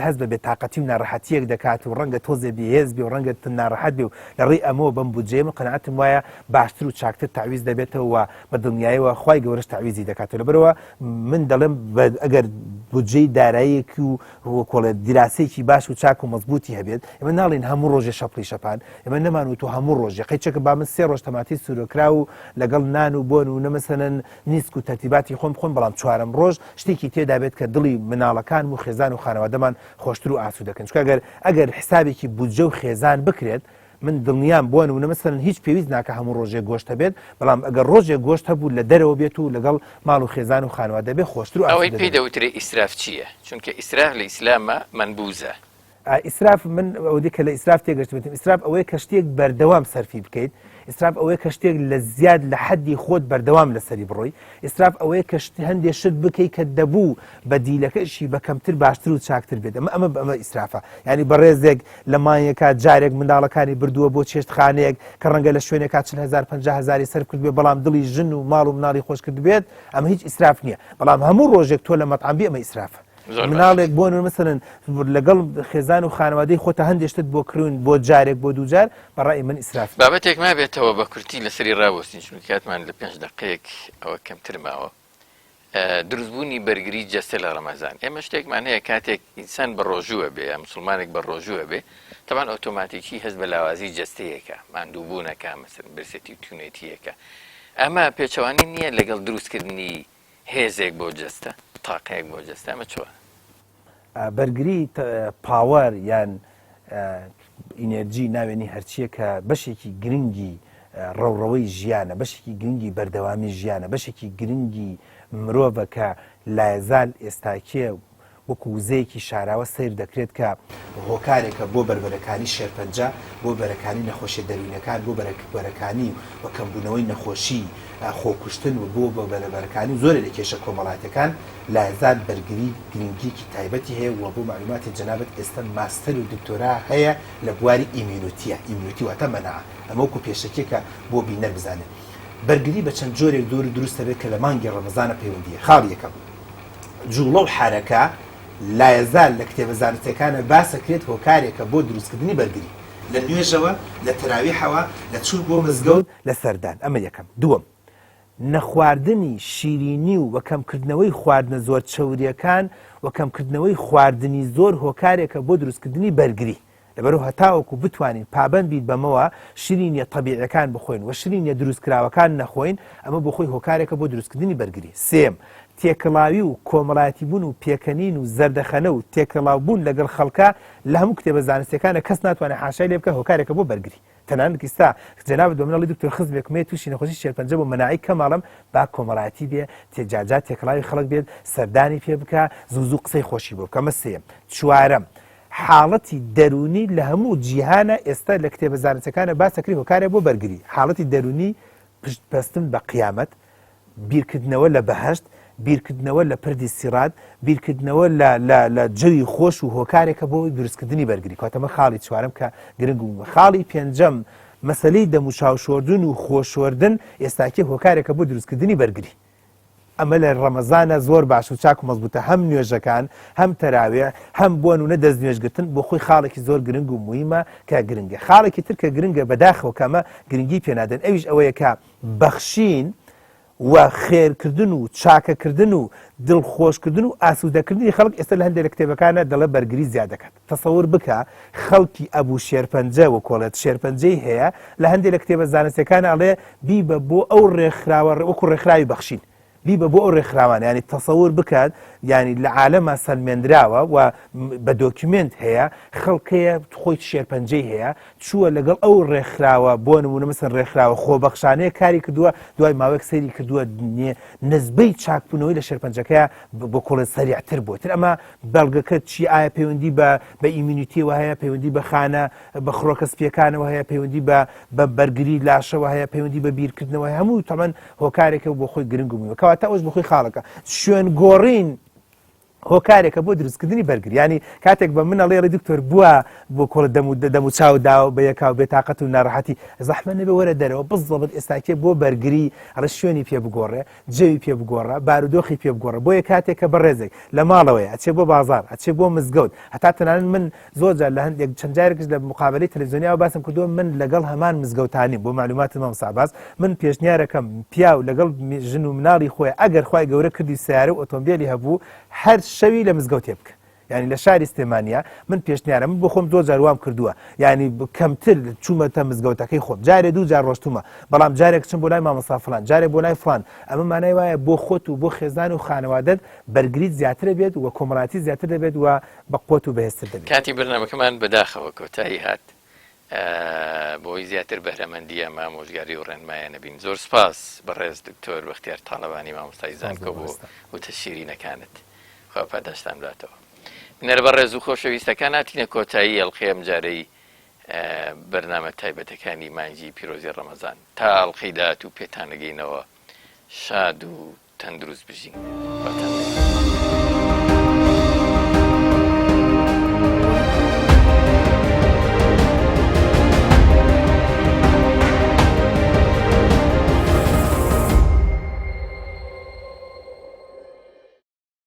Speaker 2: هەز بە بێتاقەتی و ناڕەحەتیەک دەکات و ڕەنگە تۆزێ بێهێز بێ و ڕەنگە ناڕەحەت بێ و لە ڕێی ئەمەوە بەم بودجێ من قەنەعەتم وایە باشتر و چاکتر تعویز دەبێتەوە بە دڵنیاییەوە خی گەورەش تعویزی دەکاتەوە لەبەرەوە من دەڵێم ئەگەر بودجەی داراییەکی و کۆڵێت دیراسەیەکی باش و چاک و مەزبوطی هەبێت ئێمە ناڵین هەموو ڕۆژێ شەپڵی شەپان ئێمە نەمانوت و هەموو ڕۆژێ قەیچەکە با من 3 ڕۆژ تەماتی سورۆکرا و لەگەڵ نان و بۆن و نەمەسەنەن نیسک و تەرتیباتی خۆم بەڵام چوارەم ڕۆژ شتێکی تێدا بێت کە دڵی مناڵەکان و خێزان و خانەوادەمان خۆشتر و ئاسوودە دەکەن چکە ئەگەر حسابێکی بودجە و خێزان بکرێت من دڵنیام بۆن و نەمەسەن هیچ پێویست ناکە هەموو ڕۆژێک گۆشتە بێت بەڵام ئەگەر ڕۆژێک گۆشت هەبوو لە دەرەوە بێت و لەگەڵ ماڵ و خێزان و خانەوادە بێ خۆشتر و
Speaker 1: ئەوەی پێی دەوترێ ئیسراف چییە چونکە ئیسراف لە ئیسلامە منبوزە
Speaker 2: ئیسراف من ئەوەی کە لە ئیسراف تێگەشتبێتم ئیسراف ئەوەیە کە شتێک بەردەوام سەرفی بکەیت ئیسراف ئەوەیە کە شتێک لە زیاد لە حەدی خۆت بەردەوام لەسەری بڕۆی ئیسراف ئەوەیە کە هەندێک شت بکەیت کە دەبوو بە دیلەکەشی بەکەمتر باشتر و چاکتر بێت ئەمە ئیسرافە ینی بەڕێزێک لە مایەکە جارێک منداڵەکانی بردووە بۆ چێشتخانەیەک کە ڕەنگە لە شوێنێکا 40,000 سەرف کرد بێ بەڵام دڵی ژن و ماڵ و مناڵی خۆش کرد بێت ئەمە هیچ ئیسراف نییە بەڵام هەموو ڕۆژێک تۆ لە مەطعەم ئەمە ئیسرافە مناڵێک بۆ مثلەن لەگەڵ خێزان و خانەوادەی خۆتە هەندێشتت بۆ کڕون بۆ جارێک بۆ دووجار بەڕای من ئیسراف
Speaker 1: بابەتێک ما بێتەوە بە کورتی لەسەری ڕاوەستین چون کاتمان لە 5 دقەیەک ئەوە کەمتر ماوە دروستبوونی بەرگری جەستە لە ڕەمەزان ئێمە شتێکمان هەیە کاتێک ئینسان بە ڕۆژووە بێ یا مسلمانێک بە ڕۆژووە بێ تەمان ئۆتۆماتیکی هەست بە لاوازی جەستەیەکە ماندووبوونەکە مەسەن برسێتی توونێتیەکە ئەمە پێچەوانی نییە لەگەڵ دروستکردنی هێزێک بۆ جەستە تاقەیەک بۆ جەستە ئەمە چۆن
Speaker 2: بەرگری پاوەر یان ئینەرجی ناوێنی هەرچیە کە بەشێکی گرنگی ڕەوڕەوەی ژیانە بەشێکی گرنگی بەردەوامی ژیانە بەشێکی گرنگی مرۆڤە کە لایەزال ئێستاکێ وەکو وزەیەکی شاراوە سیر دەکرێت کە هۆکارێکە بۆ بربەرەکانی شێرپەنجە بۆ بەرەکانی نەخۆشیە دەروینەکان بۆ بەرەکانی و کەمبوونەوەی نەخۆشی خۆکوشتن و بۆ بەرەبەرەکانی زۆرە لە کێشە کۆمەڵاتەکان لایزان بەرگری گرنگیکی تایبەتی هەیە و بۆ معلوماتی جەنابەت ئێستا ماستەر و دکتۆرا هەیە لە بواری ئیمینوتیە ئیمینوتی واتە مەناعە ئەمە وەکو پێشەکێکە بۆ بینەر بزانێت بەرگری بە چەند جۆرێک دۆر دروستە بێت کە لە مانگی ڕەمەزانە پەیوەندیە خاڵ یەکەم جوڵە و حرەکە لایەزال لە کتێبە زانستیەکانە باسەکرێت هۆکارێکە بۆ دروستکردنی بەرگری لە نوێژەوە لە تەراویحەوە لە چوون بۆ مزگەوت لە سەردان ئەمە یەکەم دووەم نەخواردنی شیرینی و وەکەمکردنەوەی خواردنە زۆر چەوریەکان وەکەمکردنەوەی خواردنی زۆر هۆکارێکە بۆ دروستکردنی بەرگری لەبەرەوە هەتاوەکو بتوانین پابەند بیت بەمەوە شیرینیە طەبیعیەکان بخۆین و شیرینیە دروستکراوەکان نەخۆین ئەمە بۆ خۆی هۆکارێکە بۆ دروستکردنی بەرگری سێم تێکەڵاوی و کۆمەڵایەتی بوون و پێکەنین و زەردەخەنە و تێکەڵاوبوون لەگەڵ خەڵکە لە هەموو کتێبە زانستیەکانە کەس ناتوانێت حاشای لێ بکە هۆکارێکە بۆ بەرگری تەنانەت ئێستا جەنابەت بە منەڵی دکتۆر خزمێکمێ تووشی نەخۆشی شێرپەنجە بۆ مەناعی کەماڵم با کۆمەڵایەتی بێ تێجاجات تێکەڵاوی خەڵک بێت سەردانی پێ بکە زوو قسەی خۆشی بۆ بکە. سێم چوارەم حاڵەتی دەرونی لە هەموو جیهانە ئێستا لە کتێبە زانستیەکانە باسەکری هۆکارێک بۆ بەرگری حاڵەتی دەرونی پشتپەستن بە قیامەت بیرکردنەوە لە بەهەشت بیرکردنەوە لە پردی سیرات بیرکردنەوە لە جەوی خۆش و هۆکارێکە بۆ دروستکردنی بەرگری کاتەمە خاڵی چوارم کە گرنگ و خاڵی پێنجەم مەسەلەی دەموچاوشۆردن و خۆشوەردن ئێستاکێ هۆکارێکە بۆ دروستکردنی بەرگری ئەمە لە ڕەمەزانە زۆر باش و چاک و مەزبوطە هەم نوێژەکان هەم تەراوێ هەم بۆنونە دەست نوێژگرتن بۆ خۆی خاڵێکی زۆر گرنگ و مویمە کە گرنگە خاڵێکی تر کە گرنگە بەداخەوە کەمە گرنگی پێنادەن ئەویش ئەوەیە کە بەخشین و خێرکردن و چاکەکردن و دڵخۆشکردن و ئاسوودەکردنی خەڵک ئێستا لە هەندێک لە کتێبەکانە دەڵێ بەرگری زیاد دەکات تەسەوور بکە خەڵکی ئەبوو شێرپەنجە و کۆڵەت شێرپەنجەی هەیە لە هەندێک لە کتێبە زانستیەکان ئەڵێ بیبە بۆ ئەو ڕێکخراوە وەکو ڕێکخراوی بەخشین بیبە بۆ ئەو ڕێکخراوانە ینی تەسەوور بکات ینی لە عالەمە سەلمێنراوە و بە دۆکیمنت هەیە خەڵکەیە خۆی شێرپەنجەی هەیە چووە لەگەڵ ئەو ڕێکخراوە بۆ نمونە مەسەن ڕێکخراوە خۆبەخشانەیە کاری کردووە دوای ماوەیەک سەیری کردووە نسبەی چاکبوونەوەی لە شێرپەنجەکەیە بۆ کۆڵێت سەریعتر بووە تر ئەمە بەڵگەکە چی ئایا پەیوەندی بە ئیمینیتیەوە هەیە پەیوەندی بە خانە بە خڕۆکە سپیەکانەوە هەیە پەیوەندی بە بەرگری لاشەوە هەیە پەیوەندی بە بیرکردنەوە هەموو تەمەن هۆکارێکە بۆ خۆی گرنگ بووە کەواتە ئەوش بۆ خۆی خاڵەکە شوێن گۆڕین هۆکارێکە بۆ دروستکردنی بەرگری ینی کاتێک بە منە لێڕی دکتۆر بووە بۆ کۆڵ دەم و چاودا و بە یەکاو بێتاقەت و ناڕەحەتی زەحمە نەبێ وەرە دەرەوە بزڵبت ئێستاکێ بۆ بەرگری ئەڵە شوێنی پێ بگۆڕێ جەوی پێ بگۆڕە بارودۆخی پێ بگۆڕە بۆیە کاتێککە بەڕێزێک لە ماڵەوەی ئەچێ بۆ بازار ئەچێ بۆ مزگەوت هەتا تەنانەت من زۆرجار لە هەندێک چەند جارێکش لە مقابلەی تەلەڤیزیۆنیەوە باسم کردووە من لەگەڵ هەمان مزگەوتانی بۆ معلوماتی مام ساباس من پێشنیارەکەم پیا و لەگەڵ ژن و مناڵی خۆی ئەگەر خوای گەورە کردی سیارە و ئۆتۆمبیلی هەبوو هەر شەوی لە مزگەوت بکە ینی لە شاری سلێمانیا من پێشنیارە من بۆ خۆم دۆ جار وام کردووە ینی کەمتر چوومەتە مزگەوتەکەی خۆم جارێ دوو جار ڕۆشتومە بەڵام جارێک چم بۆ لای مامۆستا فڵان جارێ بۆ لای فڵان ئەمە مانای وایە بۆ خۆت و بۆ خێزان و خانەوادەت بەرگریت زیاتر دەبێت و کۆمەڵایەتی زیاتر دەبێت و بە قوت و بەهێزتر دەبێت
Speaker 1: کاتی بەرنامەکەمان بەداخەوە کۆتایی هات بۆی زیاتر بەهرەمەندیە مامۆژگاری و ڕێنمایە نەبین زۆر سپاس بەڕێز دکتۆر بەختیار تاڵەبانی مامۆستای زانکۆ بۆ وتە شیرینەکانت خوا پاداشتان بداتەوە نەرە بەڕێز و خۆشەویستەکان هاتینە کۆتایی ئەڵقەیە ئەم جارەی بەرنامە تایبەتەکانی مانگی پیرۆزی ڕەمەزان تا ئەڵقەی داهات و پێتانەگەینەوە شاد و تەندروست بژین.